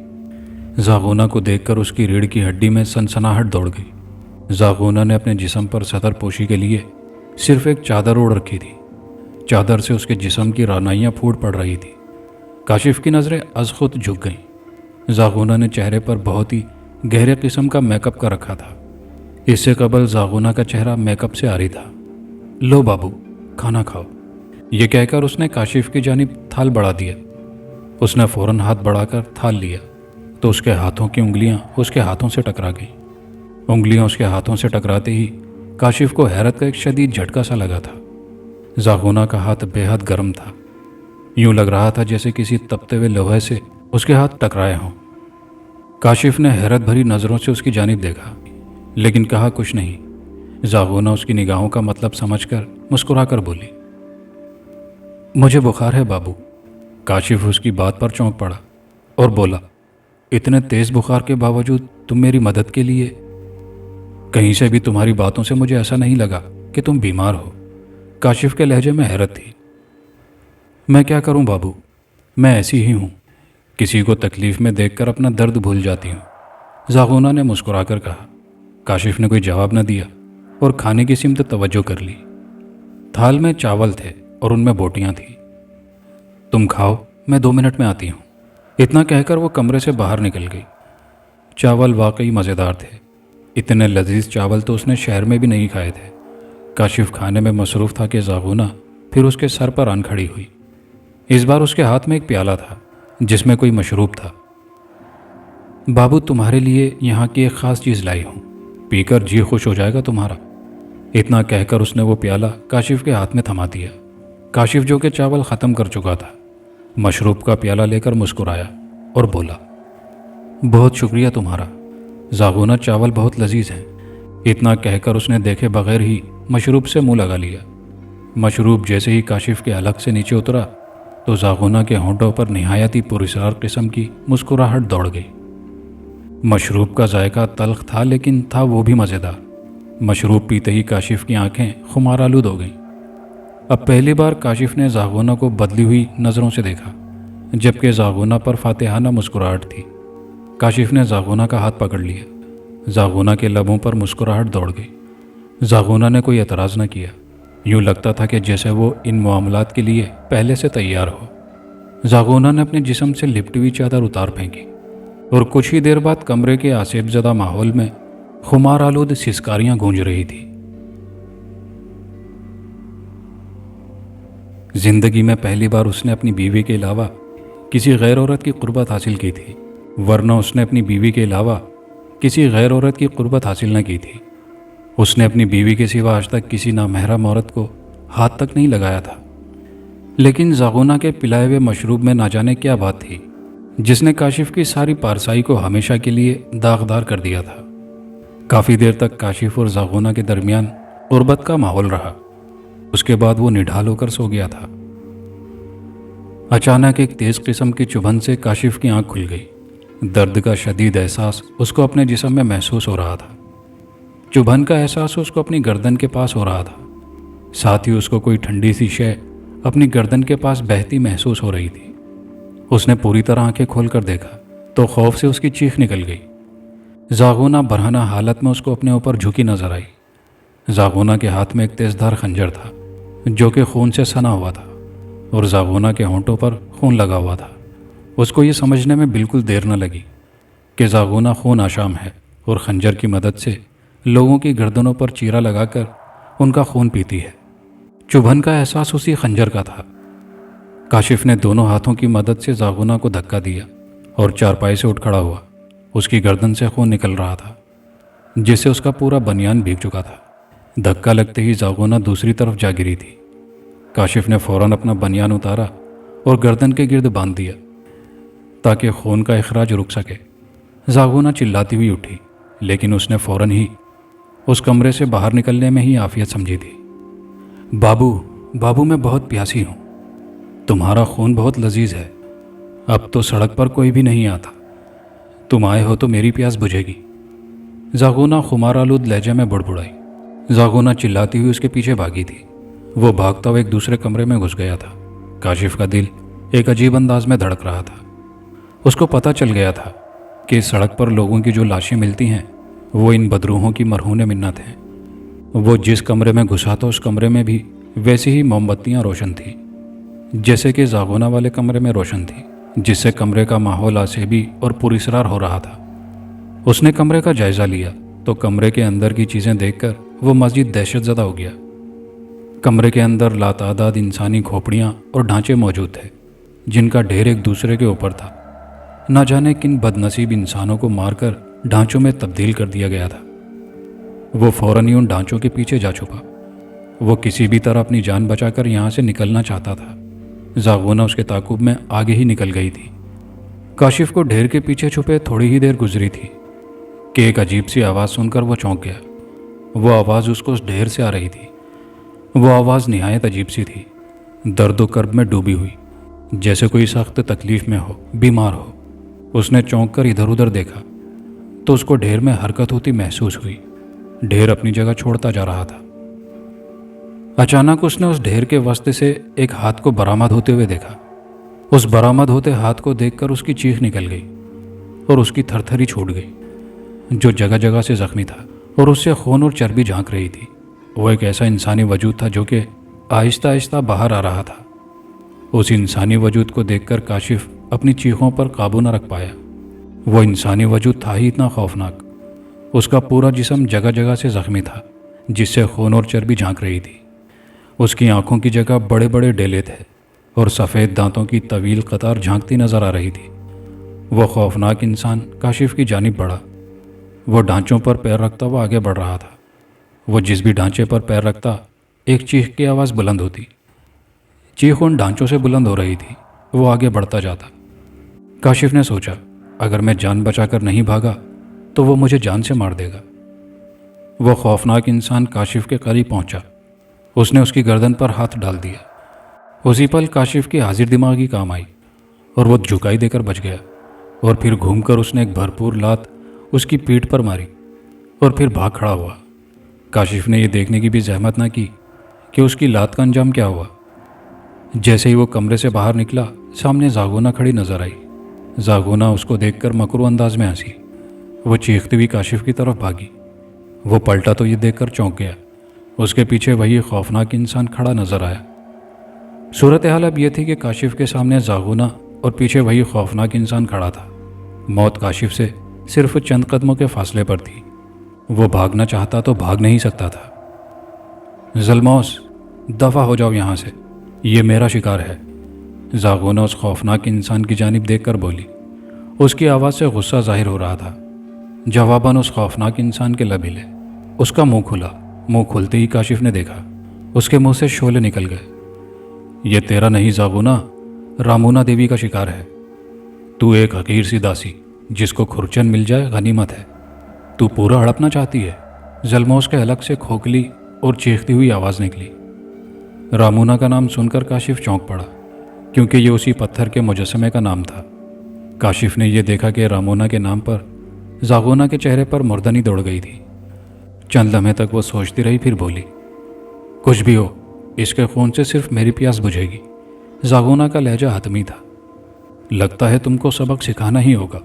زاغونہ کو دیکھ کر اس کی ریڑھ کی ہڈی میں سنسناہٹ دوڑ گئی۔ زاغونہ نے اپنے جسم پر سطر پوشی کے لیے صرف ایک چادر اوڑھ رکھی تھی۔ چادر سے اس کے جسم کی رعنائیاں پھوٹ پڑ رہی تھی۔ کاشف کی نظریں از خود جھک گئیں۔ زاغونہ نے چہرے پر بہت ہی گہرے قسم کا میک اپ کر رکھا تھا۔ اس سے قبل زاغونہ کا چہرہ میک اپ سے عاری تھا۔ لو بابو، کھانا کھاؤ، یہ کہہ کر اس نے کاشف کی جانب تھال بڑھا دیا۔ اس نے فوراً ہاتھ بڑھا کر تھال لیا تو اس کے ہاتھوں کی انگلیاں اس کے ہاتھوں سے ٹکرا گئیں۔ انگلیاں اس کے ہاتھوں سے ٹکراتے ہی کاشف کو حیرت کا ایک شدید جھٹکا سا لگا تھا۔ زاغونہ کا ہاتھ بے حد گرم تھا، یوں لگ رہا تھا جیسے کسی تپتے ہوئے لوہے سے اس کے ہاتھ ٹکرائے ہوں۔ کاشف نے حیرت بھری نظروں سے اس کی جانب دیکھا، لیکن کہا کچھ نہیں۔ زاغونہ اس کی نگاہوں کا مطلب سمجھ کر مسکرا کر بولی، مجھے بخار ہے بابو۔ کاشف اس کی بات پر چونک پڑا اور بولا، اتنے تیز بخار کے باوجود تم میری مدد کے لیے؟ کہیں سے بھی تمہاری باتوں سے مجھے ایسا نہیں لگا کہ تم بیمار ہو۔ کاشف کے لہجے میں حیرت تھی۔ میں کیا کروں بابو، میں ایسی ہی ہوں، کسی کو تکلیف میں دیکھ کر اپنا درد بھول جاتی ہوں، زاغونہ نے مسکرا کر کہا۔ کاشف نے کوئی جواب نہ دیا اور کھانے کی سمت توجہ کر لی۔ تھال میں چاول تھے اور ان میں بوٹیاں تھیں۔ تم کھاؤ، میں 2 منٹ میں آتی ہوں۔ اتنا کہہ کر وہ کمرے سے باہر نکل گئی۔ چاول واقعی مزیدار تھے۔ اتنے لذیذ چاول تو اس نے شہر میں بھی نہیں کھائے تھے۔ کاشف کھانے میں مصروف تھا کہ زاغونہ پھر اس کے سر پر آن کھڑی ہوئی۔ اس بار اس کے ہاتھ میں ایک پیالہ تھا جس میں کوئی مشروب تھا۔ بابو، تمہارے لیے یہاں کی ایک خاص چیز لائی ہوں، پی کر جی خوش ہو جائے گا تمہارا۔ اتنا کہہ کر اس نے وہ پیالہ کاشف کے ہاتھ میں تھما دیا۔ کاشف جو کہ چاول ختم کر چکا تھا، مشروب کا پیالہ لے کر مسکرایا اور بولا، بہت شکریہ تمہارا، زاغونہ چاول بہت لذیذ ہیں۔ اتنا کہہ کر اس نے دیکھے بغیر ہی مشروب سے منہ لگا لیا۔ مشروب جیسے ہی کاشف کے حلق سے نیچے اترا تو زاغونہ کے ہونٹوں پر نہایت ہی پراسرار قسم کی مسکراہٹ دوڑ گئی۔ مشروب کا ذائقہ تلخ تھا، لیکن تھا وہ بھی مزیدار۔ مشروب پیتے ہی کاشف کی آنکھیں خمار آلود ہو گئیں۔ اب پہلی بار کاشف نے زاغونہ کو بدلی ہوئی نظروں سے دیکھا، جبکہ زاغونہ پر فاتحانہ مسکراہٹ تھی۔ کاشف نے زاغونہ کا ہاتھ پکڑ لیا۔ زاغونہ کے لبوں پر مسکراہٹ دوڑ گئی۔ زاغونہ نے کوئی اعتراض نہ کیا، یوں لگتا تھا کہ جیسے وہ ان معاملات کے لیے پہلے سے تیار ہو۔ زاغونہ نے اپنے جسم سے لپٹی ہوئی چادر اتار پھینکی اور کچھ ہی دیر بعد کمرے کے آسیب زدہ ماحول میں خمار آلود سسکاریاں گونج رہی تھی۔ زندگی میں پہلی بار اس نے اپنی بیوی کے علاوہ کسی غیر عورت کی قربت حاصل کی تھی، ورنہ اس نے اپنی بیوی کے علاوہ کسی غیر عورت کی قربت حاصل نہ کی تھی۔ اس نے اپنی بیوی کے سوا آج تک کسی نامحرم عورت کو ہاتھ تک نہیں لگایا تھا۔ لیکن زاغونہ کے پلائے ہوئے مشروب میں نہ جانے کیا بات تھی جس نے کاشف کی ساری پارسائی کو ہمیشہ کے لیے داغدار کر دیا تھا۔ کافی دیر تک کاشف اور زاغونہ کے درمیان قربت کا ماحول رہا۔ اس کے بعد وہ نڈھال ہو کر سو گیا تھا۔ اچانک ایک تیز قسم کی چبھن سے کاشف کی آنکھ کھل گئی۔ درد کا شدید احساس اس کو اپنے جسم میں محسوس ہو رہا تھا۔ चुभन का एहसास उसको अपनी गर्दन के पास हो रहा था। साथ ही उसको कोई ठंडी सी शय अपनी गर्दन के पास बहती महसूस हो रही थी। उसने पूरी तरह आंखें खोलकर देखा तो खौफ से उसकी चीख निकल गई। जागूना बरहना हालत में उसको अपने ऊपर झुकी नजर आई। जागूना के हाथ में एक तेजधार खंजर था जो कि खून से सना हुआ था और जागूना के होंठों पर खून लगा हुआ था। उसको ये समझने में बिल्कुल देर न लगी कि जागूना खून आशाम है और खंजर की मदद से लोगों की गर्दनों पर चीरा लगाकर उनका खून पीती है। चुभन का एहसास उसी खंजर का था। काशिफ ने दोनों हाथों की मदद से जागूना को धक्का दिया और चारपाई से उठ खड़ा हुआ। उसकी गर्दन से खून निकल रहा था जिससे उसका पूरा बनियान भीग चुका था। धक्का लगते ही जागूना दूसरी तरफ जा गिरी थी। काशिफ ने फौरन अपना बनियान उतारा और गर्दन के गिर्द बांध दिया ताकि खून का इखराज रुक सके। जागूना चिल्लाती हुई उठी, लेकिन उसने फौरन ही उस कमरे से बाहर निकलने में ही आफियत समझी थी। बाबू, बाबू, मैं बहुत प्यासी हूँ। तुम्हारा खून बहुत लजीज है। अब तो सड़क पर कोई भी नहीं आता। तुम आए हो तो मेरी प्यास बुझेगी। जागूना खुमार आलूद लहजे में बुड़बुड़ाई। जागूना चिल्लाती हुई उसके पीछे भागी थी। वो भागता हुआ एक दूसरे कमरे में घुस गया था। काशिफ का दिल एक अजीब अंदाज में धड़क रहा था। उसको पता चल गया था कि इस सड़क पर लोगों की जो लाशें मिलती हैं वो इन बदरूहों की मरहून मिन्नत हैं। वो जिस कमरे में घुसा था उस कमरे में भी वैसी ही मोमबत्तियाँ रोशन थी जैसे कि जागूना वाले कमरे में रोशन थी, जिससे कमरे का माहौल आसेबी और पुरस्रार हो रहा था। उसने कमरे का जायजा लिया तो कमरे के अंदर की चीज़ें देखकर वो मज़ीद दहशतज़दा हो गया। कमरे के अंदर लातादाद इंसानी खोपड़ियाँ और ढांचे मौजूद थे जिनका ढेर एक दूसरे के ऊपर था। न जाने किन बदनसीब इंसानों को मारकर ढांचों में तब्दील कर दिया गया था। वो फौरन ही उन ढांचों के पीछे जा छुपा। वो किसी भी तरह अपनी जान बचाकर यहाँ से निकलना चाहता था। जागूना उसके ताकुब में आगे ही निकल गई थी। काशिफ को ढेर के पीछे छुपे थोड़ी ही देर गुजरी थी कि एक अजीब सी आवाज़ सुनकर वो चौंक गया। वो आवाज़ उसको उस ढेर से आ रही थी। वो आवाज़ निहायत अजीब सी थी, दर्द कर्ब में डूबी हुई, जैसे कोई सख्त तकलीफ में हो, बीमार हो। उसने चौंक कर इधर उधर देखा तो उसको ढेर में हरकत होती महसूस हुई। ढेर अपनी जगह छोड़ता जा रहा था। अचानक उसने उस ढेर के वस्ते से एक हाथ को बरामद होते हुए देखा। उस बरामद होते हाथ को देखकर उसकी चीख निकल गई और उसकी थरथरी छूट गई, जो जगह जगह से जख्मी था और उससे खून और चर्बी झांक रही थी। वो एक ऐसा इंसानी वजूद था जो कि आहिस्ता आहिस्ता बाहर आ रहा था। उस इंसानी वजूद को देखकर काशिफ अपनी चीखों पर काबू न रख पाया। वो इंसानी वजूद था ही इतना खौफनाक। उसका पूरा जिस्म जगह जगह से जख्मी था जिससे खून और चर्बी झांक रही थी। उसकी आंखों की जगह बड़े बड़े डेले थे और सफ़ेद दांतों की तवील कतार झांकती नजर आ रही थी। वो खौफनाक इंसान काशिफ की जानिब बढ़ा। वो ढांचों पर पैर रखता हुआ आगे बढ़ रहा था। वो जिस भी ढांचे पर पैर रखता एक चीख की आवाज़ बुलंद होती। चीख उन ढांचों से बुलंद हो रही थी। वो आगे बढ़ता जाता। काशिफ ने सोचा, अगर मैं जान बचाकर नहीं भागा तो वो मुझे जान से मार देगा। वो खौफनाक इंसान काशिफ के करीब पहुंचा। उसने उसकी गर्दन पर हाथ डाल दिया। उसी पल काशिफ की हाजिर दिमागी काम आई और वो झुकाई देकर बच गया और फिर घूमकर उसने एक भरपूर लात उसकी पीठ पर मारी और फिर भाग खड़ा हुआ। काशिफ ने यह देखने की भी जहमत न की कि उसकी लात का अंजाम क्या हुआ। जैसे ही वो कमरे से बाहर निकला, सामने जागूना खड़ी नजर आई। जागूना उसको देखकर मकरू अंदाज में हंसी। वो चीखती हुई काशिफ की तरफ भागी। वो पलटा तो ये देखकर चौंक गया। उसके पीछे वही खौफनाक इंसान खड़ा नजर आया। सूरत हाल अब यह थी कि काशिफ के सामने जागूना और पीछे वही खौफनाक इंसान खड़ा था। मौत काशिफ से सिर्फ चंद कदमों के फासले पर थी। वो भागना चाहता तो भाग नहीं सकता था। ज़ल्मौस, दफ़ा हो जाओ यहाँ से, ये मेरा शिकार है। जागूना उस खौफनाक इंसान की जानिब देखकर बोली। उसकी आवाज़ से गुस्सा जाहिर हो रहा था। जवाबन उस खौफनाक इंसान के लब हिले। उसका मुंह खुला। मुंह खुलते ही काशिफ ने देखा उसके मुंह से शोले निकल गए। ये तेरा नहीं जागूना, रामूना देवी का शिकार है। तू एक हकीर सी दासी जिसको खुरचन मिल जाए गनीमत है। तू पूरा हड़पना चाहती है। ज़ल्मौस के हलक से खोखली और चीखती हुई आवाज़ निकली। रामूना का नाम सुनकर काशिफ चौंक पड़ा, क्योंकि ये उसी पत्थर के मुजस्समे का नाम था। काशिफ ने यह देखा कि रामूना के नाम पर जागूना के चेहरे पर मुर्दनी दौड़ गई थी। चंद लम्हे तक वो सोचती रही, फिर बोली, कुछ भी हो, इसके खून से सिर्फ मेरी प्यास बुझेगी। जागोना का लहजा हतमी था। लगता है तुमको सबक सिखाना ही होगा।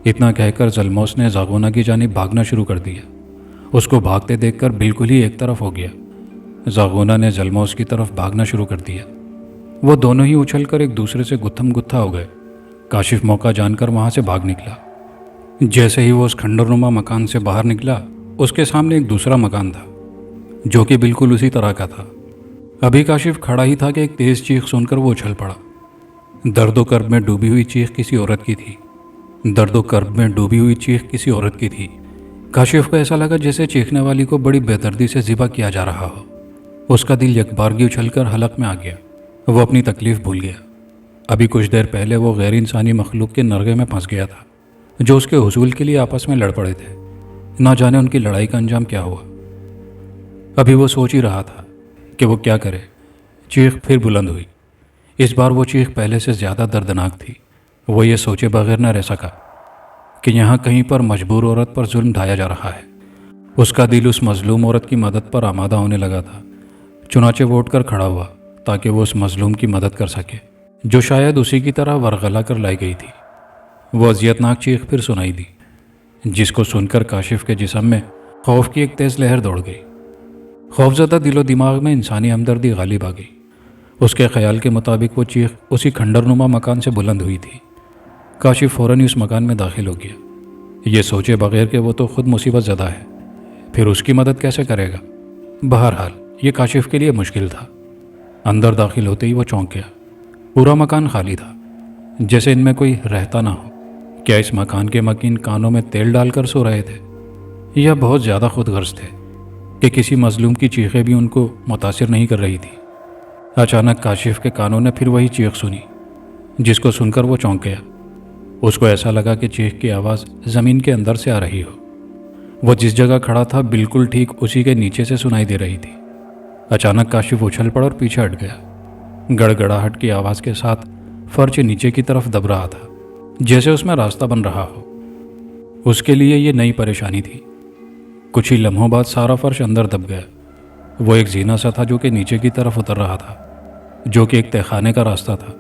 इतना कहकर जलमौस ने जागोना की जानिब भागना शुरू कर दिया। उसको भागते देखकर बिल्कुल ही एक तरफ हो गया। जागोना ने जलमौस की तरफ भागना शुरू कर दिया। वो दोनों ही उछलकर एक दूसरे से गुत्थम गुत्था हो गए। काशिफ मौका जानकर वहां से भाग निकला। जैसे ही वो उस खंडरनुमा मकान से बाहर निकला, उसके सामने एक दूसरा मकान था जो कि बिल्कुल उसी तरह का था। अभी काशिफ खड़ा ही था कि एक तेज चीख सुनकर वो उछल पड़ा। दर्दो कर्ब में डूबी हुई चीख किसी औरत की थी। दर्दो कर्ब में डूबी हुई चीख किसी औरत की थी। काशिफ को ऐसा लगा जैसे चीखने वाली को बड़ी बेदर्दी से ज़िबा किया जा रहा हो। उसका दिल यकबारगी उछलकर हलक में आ गया। वो अपनी तकलीफ भूल गया। अभी कुछ देर पहले वो गैर इंसानी मखलूक के नरगे में फंस गया था, जो उसके हुसूल के लिए आपस में लड़ पड़े थे। ना जाने उनकी लड़ाई का अंजाम क्या हुआ। अभी वो सोच ही रहा था कि वो क्या करे। चीख फिर बुलंद हुई। इस बार वो चीख पहले से ज़्यादा दर्दनाक थी। वो ये सोचे बगैर न रह सका कि यहाँ कहीं पर मजबूर औरत पर जुल्म ढाया जा रहा है। उसका दिल उस मजलूम औरत की मदद पर आमादा होने लगा था। चुनाचे वो उठ कर खड़ा हुआ ताकि वो उस मजलूम की मदद कर सके, जो शायद उसी की तरह वरगला कर लाई गई थी। वो अजियतनाक चीख फिर सुनाई दी, जिसको सुनकर काशिफ के जिस्म में खौफ की एक तेज़ लहर दौड़ गई। खौफजदा दिलो दिमाग में इंसानी हमदर्दी गालिब आ गई। उसके ख्याल के मुताबिक वो चीख उसी खंडरनुमा मकान से बुलंद हुई थी। काशिफ फ़ौरन ही उस मकान में दाखिल हो गया, ये सोचे बगैर कि वो तो खुद मुसीबत ज़दा है, फिर उसकी मदद कैसे करेगा। बहरहाल ये काशिफ के लिए मुश्किल था। अंदर दाखिल होते ही वो चौंक गया। पूरा मकान खाली था, जैसे इनमें कोई रहता ना हो। क्या इस मकान के मकीन कानों में तेल डालकर सो रहे थे, या बहुत ज़्यादा खुदगर्ज थे कि किसी मजलूम की चीखें भी उनको मुतासिर नहीं कर रही थी। अचानक काशिफ के कानों ने फिर वही चीख सुनी, जिसको सुनकर वो चौंक गया। उसको ऐसा लगा कि चीख की आवाज़ ज़मीन के अंदर से आ रही हो। वो जिस जगह खड़ा था बिल्कुल ठीक उसी के नीचे से सुनाई दे रही थी। अचानक काशिफ उछल पड़ा और पीछे हट गया। गड़गड़ाहट की आवाज़ के साथ फर्श नीचे की तरफ दब रहा था, जैसे उसमें रास्ता बन रहा हो। उसके लिए ये नई परेशानी थी। कुछ ही लम्हों बाद सारा फर्श अंदर दब गया। वो एक जीना सा था जो कि नीचे की तरफ उतर रहा था, जो कि एक तहखाने का रास्ता था।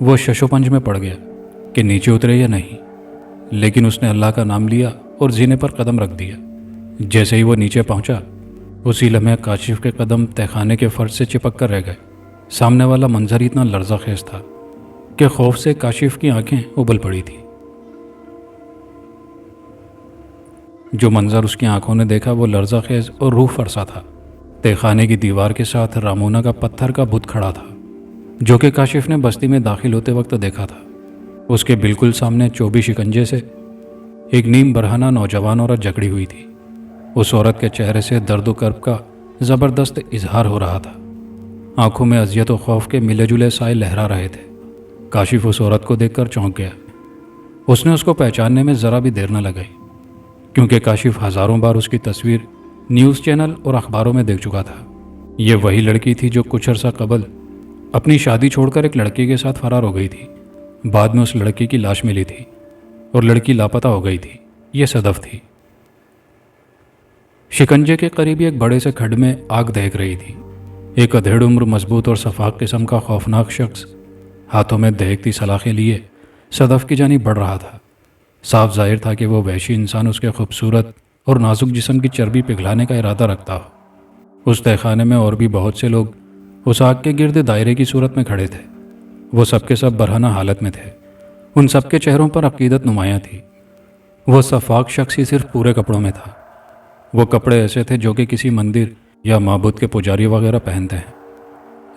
वो शशोपंज में पड़ गया कि नीचे उतरे या नहीं, लेकिन उसने अल्लाह का नाम लिया और जीने पर कदम रख दिया। जैसे ही वो नीचे पहुंचा, उसी लम्हे काशिफ के कदम तहखाने के फर्श से चिपक कर रह गए। सामने वाला मंजर इतना लर्ज़ाखेज़ था कि खौफ से काशिफ की आंखें उबल पड़ी थी। जो मंजर उसकी आंखों ने देखा वो लर्ज़ाखेज़ और रूह फरसा था। तहखाने की दीवार के साथ रामोना का पत्थर का बुत खड़ा था, जो कि काशिफ ने बस्ती में दाखिल होते वक्त देखा था। उसके बिल्कुल सामने चौबी शिकंजे से एक नीम बरहना नौजवान औरत जकड़ी हुई थी। उस औरत के चेहरे से दर्द कर्ब का ज़बरदस्त इजहार हो रहा था। आंखों में अजियत और खौफ के मिले जुले साए लहरा रहे थे। काशिफ उस औरत को देखकर चौंक गया। उसने उसको पहचानने में ज़रा भी देर न लगाई, क्योंकि काशिफ हज़ारों बार उसकी तस्वीर न्यूज़ चैनल और अखबारों में देख चुका था। ये वही लड़की थी जो कुछ अर्सा कबल अपनी शादी छोड़कर एक लड़के के साथ फरार हो गई थी। बाद में उस लड़की की लाश मिली थी और लड़की लापता हो गई थी। ये सदफ थी। शिकंजे के करीब एक बड़े से खड्ड में आग दहक रही थी। एक अधेड़ उम्र मजबूत और सफाक किस्म का खौफनाक शख्स हाथों में दहकती सलाखें लिए सदफ की जानिब बढ़ रहा था। साफ जाहिर था कि वो वहशी इंसान उसके खूबसूरत और नाजुक जिस्म की चर्बी पिघलाने का इरादा रखता हो। उस तहखाने में और भी बहुत से लोग उस आग के गिर्द दायरे की सूरत में खड़े थे। वो सबके सब बरहना हालत में थे। उन सबके चेहरों पर अकीदत नुमायाँ थी। वो सफाक शख्स ही सिर्फ पूरे कपड़ों में था। वो कपड़े ऐसे थे जो कि किसी मंदिर या माबूद के पुजारी वगैरह पहनते हैं।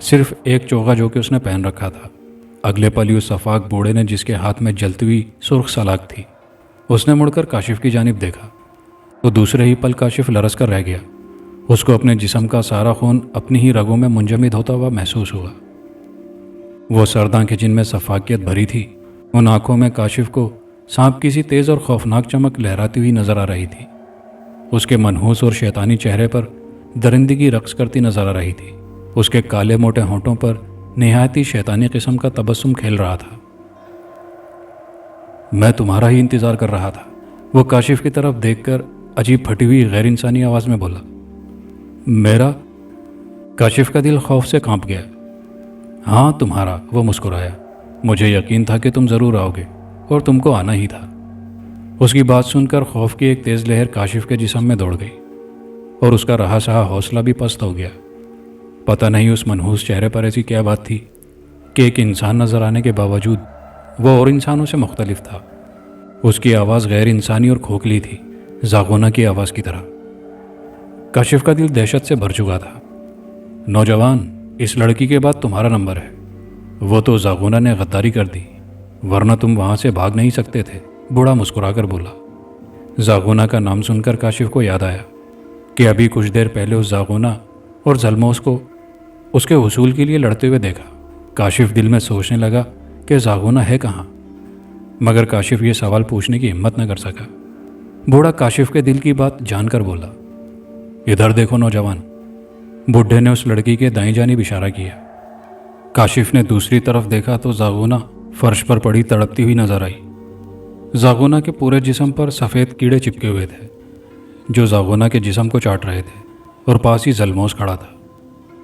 सिर्फ एक चोगा जो कि उसने पहन रखा था। अगले पल ही उस सफाक बूढ़े ने, जिसके हाथ में जलती हुई सुर्ख सलाख थी, उसने मुड़कर काशिफ की जानिब देखा तो दूसरे ही पल काशिफ लरस कर रह गया। उसको अपने जिस्म का सारा खून अपनी ही रगों में मुंजमद होता हुआ महसूस हुआ। वो सर्द आंखें जिनमें सफाकियत भरी थी, उन आंखों में काशिफ को सांप की सी तेज़ और खौफनाक चमक लहराती हुई नजर आ रही थी। उसके मनहूस और शैतानी चेहरे पर दरिंदगी रक्स करती नजर आ रही थी। उसके काले मोटे होंठों पर निहायती शैतानी किस्म का तबस्सुम खेल रहा था। मैं तुम्हारा ही इंतज़ार कर रहा था। वो काशिफ की तरफ देखकर अजीब फटी हुई गैर इंसानी आवाज़ में बोला। मेरा? काशिफ का दिल खौफ से कांप गया। हाँ तुम्हारा, वो मुस्कुराया। मुझे यकीन था कि तुम ज़रूर आओगे और तुमको आना ही था। उसकी बात सुनकर खौफ की एक तेज़ लहर काशिफ के जिस्म में दौड़ गई और उसका रहा सहा हौसला भी पस्त हो गया। पता नहीं उस मनहूस चेहरे पर ऐसी क्या बात थी कि एक इंसान नज़र आने के बावजूद वो और इंसानों से मुख्तलिफ था। उसकी आवाज़ गैर इंसानी और खोखली थी, जागोना की आवाज़ की तरह। काशिफ का दिल दहशत से भर चुका था। नौजवान, इस लड़की के बाद तुम्हारा नंबर है। वो तो जागोना ने गद्दारी कर दी, वरना तुम वहाँ से भाग नहीं सकते थे, बूढ़ा मुस्कुराकर बोला। जागोना का नाम सुनकर काशिफ को याद आया कि अभी कुछ देर पहले उस जागोना और जलमोस को उसके हुसूल के लिए लड़ते हुए देखा। काशिफ दिल में सोचने लगा कि जागोना है कहाँ, मगर काशिफ ये सवाल पूछने की हिम्मत न कर सका। बूढ़ा काशिफ के दिल की बात जानकर बोला, इधर देखो नौजवान। बुढ़े ने उस लड़की के दाईं जानिब इशारा किया। काशिफ ने दूसरी तरफ देखा तो जागोना फर्श पर पड़ी तड़पती हुई नजर आई। जागोना के पूरे जिस्म पर सफ़ेद कीड़े चिपके हुए थे जो जागोना के जिस्म को चाट रहे थे, और पास ही जलमोस खड़ा था।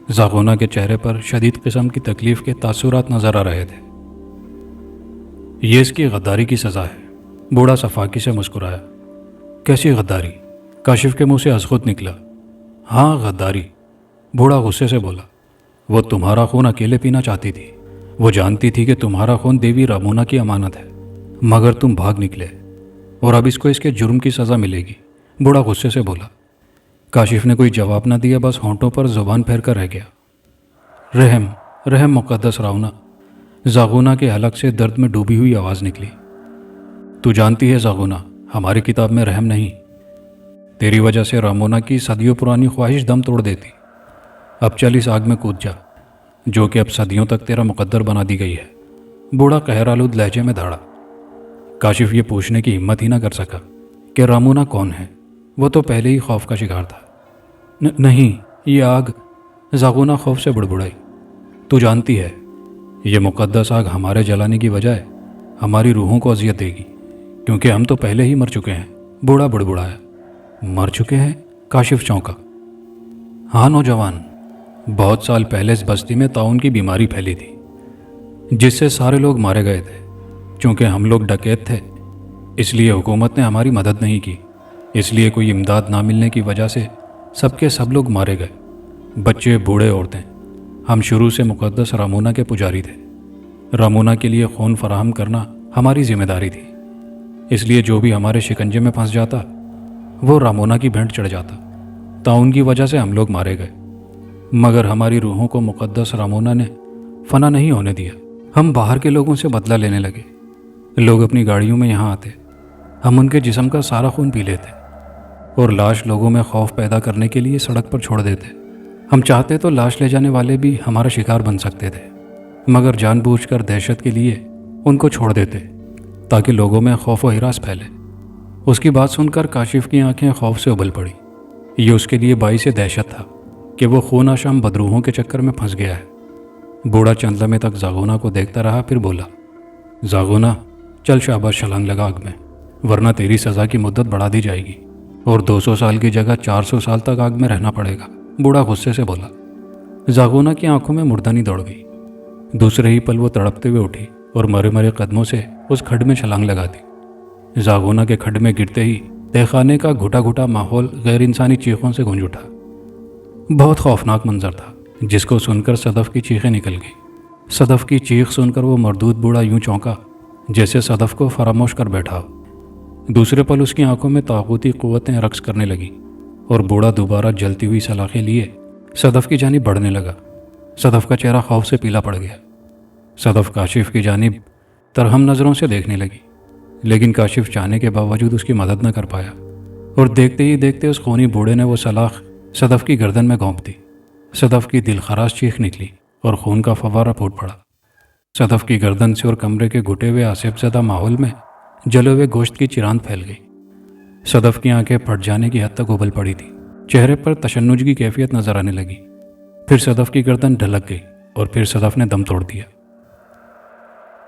जागोना के चेहरे पर शदीद किस्म की तकलीफ के तासुरात नजर आ रहे थे। ये इसकी गद्दारी की सज़ा है, बूढ़ा सफाकी से मुस्कुराया। कैसी गद्दारी? काशिफ के मुंह से असखुद निकला। हाँ गद्दारी, बूढ़ा गुस्से से बोला। वो तुम्हारा खून अकेले पीना चाहती थी। वो जानती थी कि तुम्हारा खून देवी रामोना की अमानत है, मगर तुम भाग निकले और अब इसको इसके जुर्म की सज़ा मिलेगी, बूढ़ा गुस्से से बोला। काशिफ ने कोई जवाब न दिया, बस होंठों पर जुबान फेर कर रह गया। रहम, रहम मुक़द्दस रावना, जागोना के हलक से दर्द में डूबी हुई आवाज़ निकली। तू जानती है जागोना, हमारी किताब में रहम नहीं। तेरी वजह से रामोना की सदियों पुरानी ख्वाहिश दम तोड़ देती। अब चल इस आग में कूद जा, जो कि अब सदियों तक तेरा मुकद्दर बना दी गई है, बूढ़ा कहरालूद लहजे में धाड़ा। काशिफ ये पूछने की हिम्मत ही ना कर सका कि रामोना कौन है। वो तो पहले ही खौफ का शिकार था। नहीं, ये आग, जागोना खौफ से बुड़बुड़ाई। तू जानती है, ये मुकद्दस आग हमारे जलाने की बजाय हमारी रूहों को अजियत देगी, क्योंकि हम तो पहले ही मर चुके हैं, बूढ़ा बुड़बुड़ाया। मर चुके हैं? काशिफ चौंका। हाँ नौजवान, बहुत साल पहले इस बस्ती में ताउन की बीमारी फैली थी, जिससे सारे लोग मारे गए थे। चूँकि हम लोग डकैत थे, इसलिए हुकूमत ने हमारी मदद नहीं की। इसलिए कोई इमदाद ना मिलने की वजह से सबके सब लोग मारे गए, बच्चे, बूढ़े, औरतें। हम शुरू से मुक़द्दस रामोना के पुजारी थे। रामोना के लिए खून फराहम करना हमारी जिम्मेदारी थी। इसलिए जो भी हमारे शिकंजे में फंस जाता, वो रामोना की भेंट चढ़ जाता। ताउन की वजह से हम लोग मारे गए, मगर हमारी रूहों को मुक़द्दस रामोना ने फना नहीं होने दिया। हम बाहर के लोगों से बदला लेने लगे। लोग अपनी गाड़ियों में यहाँ आते, हम उनके जिस्म का सारा खून पी लेते और लाश लोगों में खौफ पैदा करने के लिए सड़क पर छोड़ देते। हम चाहते तो लाश ले जाने वाले भी हमारा शिकार बन सकते थे, मगर जानबूझकर दहशत के लिए उनको छोड़ देते ताकि लोगों में खौफ व हिरास फैले। उसकी बात सुनकर काशिफ की आंखें खौफ से उबल पड़ी। ये उसके लिए बाइसे दहशत था कि वो खून आशाम बदरूहों के चक्कर में फंस गया है। बूढ़ा चंद लम्हे तक जागोना को देखता रहा, फिर बोला, जागोना चल शाबाश छलांग लगा आग में, वरना तेरी सज़ा की मुद्दत बढ़ा दी जाएगी और 200 साल की जगह 400 साल तक आग में रहना पड़ेगा, बूढ़ा गुस्से से बोला। जागोना की आंखों में मुर्दानी दौड़ गई। दूसरे ही पल वो तड़पते हुए उठी और मरे मरे कदमों से उस खड्ड में छलांग लगा दी। जागोना के खड्ड में गिरते ही तहखाने का घुटा घुटा माहौल गैर इंसानी चीखों से गूंज उठा। बहुत खौफनाक मंजर था, जिसको सुनकर सदफ की चीखें निकल गई। सदफ की चीख सुनकर वो मरदूद बूढ़ा यूं चौंका जैसे सदफ को फरामोश कर बैठा हो। दूसरे पल उसकी आंखों में ताकूती कुव्वतें रक्स करने लगी और बूढ़ा दोबारा जलती हुई सलाखें लिए सदफ की जानिब बढ़ने लगा। सदफ का चेहरा खौफ से पीला पड़ गया। सदफ काशिफ की जानिब तरहम नज़रों से देखने लगी, लेकिन काशिफ चाहने के बावजूद उसकी मदद न कर पाया और देखते ही देखते उस खूनी बूढ़े ने वो सलाख सदफ की गर्दन में घोंप दी। सदफ की दिलखराश चीख निकली और खून का फव्वारा फूट पड़ा। सदफ की गर्दन से और कमरे के घुटे हुए आसेबज़दा माहौल में जले हुए गोश्त की चिरांद फैल गई। सदफ की आंखें फट जाने की हद तक उबल पड़ी थी। चेहरे पर तशन्नुज की कैफियत नजर आने लगी। फिर सदफ की गर्दन ढलक गई और फिर सदफ ने दम तोड़ दिया।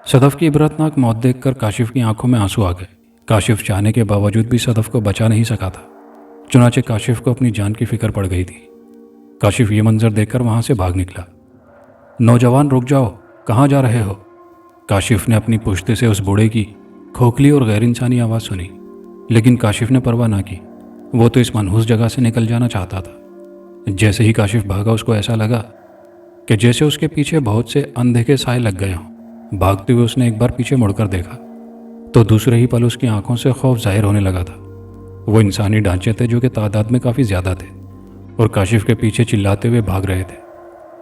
सदफ की इबरतनाक मौत देखकर काशिफ की आंखों में आंसू आ गए। काशिफ चाहने के बावजूद भी सदफ को बचा नहीं सका था। चुनाचे काशिफ को अपनी जान की फिक्र पड़ गई थी। काशिफ ये मंजर देखकर वहाँ से भाग निकला। नौजवान रुक जाओ, कहाँ जा रहे हो? काशिफ ने अपनी पुश्ते से उस बूढ़े की खोखली और गैर इंसानी आवाज़ सुनी, लेकिन काशिफ ने परवाह ना की। वो तो इस मनहूस जगह से निकल जाना चाहता था। जैसे ही काशिफ भागा, उसको ऐसा लगा कि जैसे उसके पीछे बहुत से अनदेखे साए लग गए हों। भागते हुए उसने एक बार पीछे मुड़कर देखा तो दूसरे ही पल उसकी आंखों से खौफ जाहिर होने लगा था। वो इंसानी ढांचे थे जो कि तादाद में काफ़ी ज़्यादा थे और काशिफ के पीछे चिल्लाते हुए भाग रहे थे।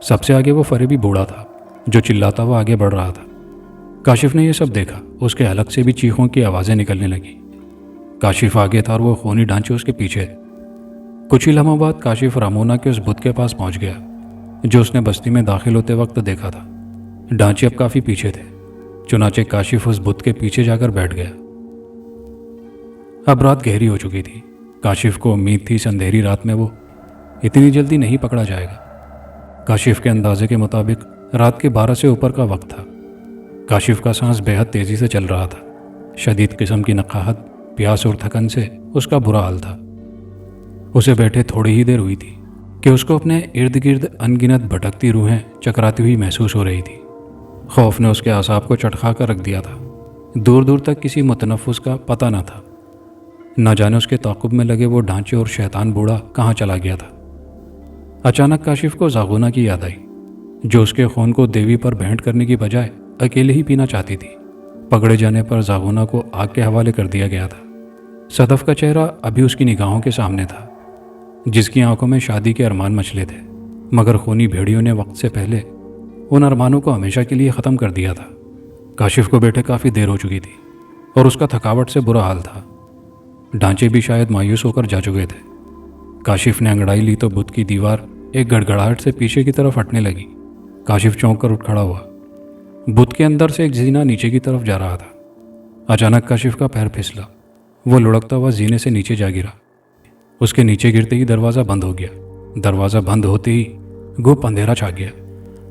सबसे आगे वो फरेबी बूढ़ा था जो चिल्लाता हुआ आगे बढ़ रहा था। काशिफ ने यह सब देखा, उसके हलक से भी चीखों की आवाज़ें निकलने लगी। काशिफ आगे था और वो खूनी ढांचे उसके पीछे। कुछ ही लम्हों बाद काशिफ रामोना के उस बुत के पास पहुंच गया जो उसने बस्ती में दाखिल होते वक्त देखा था। ढांचे अब काफ़ी पीछे थे। चुनाचे काशिफ उस बुत के पीछे जाकर बैठ गया। अब रात गहरी हो चुकी थी। काशिफ को उम्मीद थी इस अंधेरी रात में वो इतनी जल्दी नहीं पकड़ा जाएगा। काशिफ के अंदाजे के मुताबिक रात के 12 से ऊपर का वक्त था। काशिफ का सांस बेहद तेज़ी से चल रहा था। शदीद किस्म की नकाहत, प्यास और थकन से उसका बुरा हाल था। उसे बैठे थोड़ी ही देर हुई थी कि उसको अपने इर्द गिर्द अनगिनत भटकती रूहें चकराती हुई महसूस हो रही थी। खौफ ने उसके आसाब को चटखा कर रख दिया था। दूर दूर तक किसी मुतनफ़िस का पता न था। न जाने उसके ताक़ुब में लगे वो ढांचे और शैतान बूढ़ा कहाँ चला गया था। अचानक काशिफ को जागुना की याद आई जो उसके खून को देवी पर भेंट करने की बजाय अकेले ही पीना चाहती थी। पकड़े जाने पर जागुना को आग के हवाले कर दिया गया था। सदफ का चेहरा अभी उसकी निगाहों के सामने था, जिसकी आंखों में शादी के अरमान मचले थे, मगर खूनी भेड़ियों ने वक्त से पहले उन अरमानों को हमेशा के लिए ख़त्म कर दिया था। काशिफ को बैठे काफ़ी देर हो चुकी थी और उसका थकावट से बुरा हाल था। ढांचे भी शायद मायूस होकर जा चुके थे। काशिफ ने अंगड़ाई ली तो बुत की दीवार एक गड़गड़ाहट से पीछे की तरफ हटने लगी। काशिफ चौंक कर उठ खड़ा हुआ। बुत के अंदर से एक जीना नीचे की तरफ जा रहा था। अचानक काशिफ का पैर फिसला। वो लुढ़कता हुआ जीने से नीचे जा गिरा। उसके नीचे गिरते ही दरवाज़ा बंद हो गया। दरवाज़ा बंद होते ही गुप अंधेरा छा गया।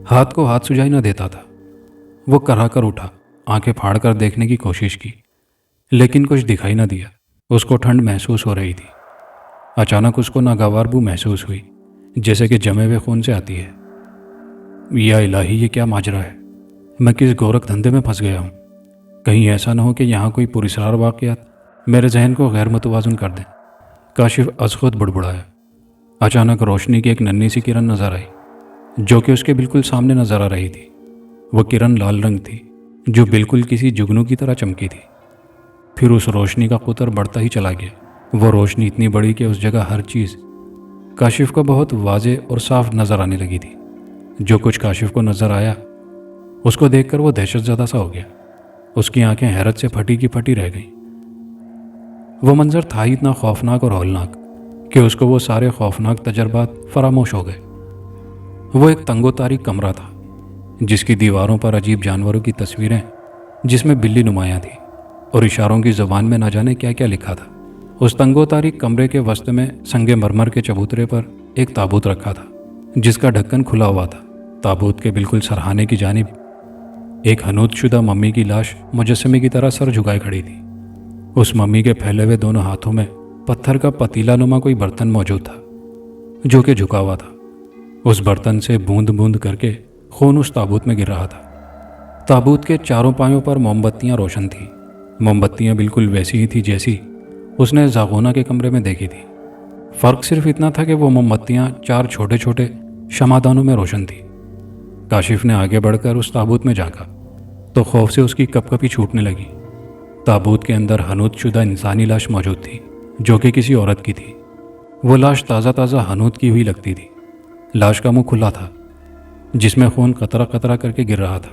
हाथ को हाथ सुझाई न देता था। वो कराह कर उठा, आंखें फाड़ कर देखने की कोशिश की, लेकिन कुछ दिखाई न दिया। उसको ठंड महसूस हो रही थी। अचानक उसको नागवार बू महसूस हुई, जैसे कि जमे हुए खून से आती है। या इलाही, ये क्या माजरा है? मैं किस गोरख धंधे में फंस गया हूँ? कहीं ऐसा न हो कि यहाँ कोई पुरस्कार वाक़यात मेरे जहन को गैर मुतवाज़न कर दें। काशिफ अज़ख़ुद बुड़बुड़ाया। अचानक रोशनी की एक नन्ही सी किरण नज़र आई जो कि उसके बिल्कुल सामने नज़र आ रही थी। वह किरण लाल रंग थी जो बिल्कुल किसी जुगनू की तरह चमकी थी। फिर उस रोशनी का कुतर बढ़ता ही चला गया। वो रोशनी इतनी बड़ी कि उस जगह हर चीज़ काशिफ को बहुत वाज़े और साफ नज़र आने लगी थी। जो कुछ काशिफ को नज़र आया उसको देखकर वो दहशतज़दा सा हो गया। उसकी आंखें हैरत से फटी की फटी रह गईं। वो मंजर था ही इतना खौफनाक और हौलनाक कि उसको वो सारे खौफनाक तजर्बात फरामोश हो गए। वो एक तंगो तारीक कमरा था जिसकी दीवारों पर अजीब जानवरों की तस्वीरें, जिसमें बिल्ली नुमायाँ थी और इशारों की ज़ुबान में ना जाने क्या क्या लिखा था। उस तंगो तारीक कमरे के वस्त में संगे मरमर के चबूतरे पर एक ताबूत रखा था जिसका ढक्कन खुला हुआ था। ताबूत के बिल्कुल सरहाने की जानिब एक हनूतशुदा मम्मी की लाश मुजस्समे की तरह सर झुकाए खड़ी थी। उस मम्मी के फैले हुए दोनों हाथों में पत्थर का पतीला नुमा कोई बर्तन मौजूद था जो कि झुका हुआ था। उस बर्तन से बूंद बूंद करके खून उस ताबूत में गिर रहा था। ताबूत के चारों पायों पर मोमबत्तियां रोशन थीं। मोमबत्तियां बिल्कुल वैसी ही थी जैसी उसने जागोना के कमरे में देखी थी। फ़र्क सिर्फ इतना था कि वो मोमबत्तियां 4 छोटे छोटे शमादानों में रोशन थी। काशिफ ने आगे बढ़कर उस ताबूत में झांका तो खौफ से उसकी कपकपी छूटने लगी। ताबूत के अंदर हनूतशुदा इंसानी लाश मौजूद थी जो कि किसी औरत की थी। वो लाश ताज़ा ताज़ा हनूत की हुई लगती थी। लाश का मुंह खुला था जिसमें खून कतरा कतरा करके गिर रहा था।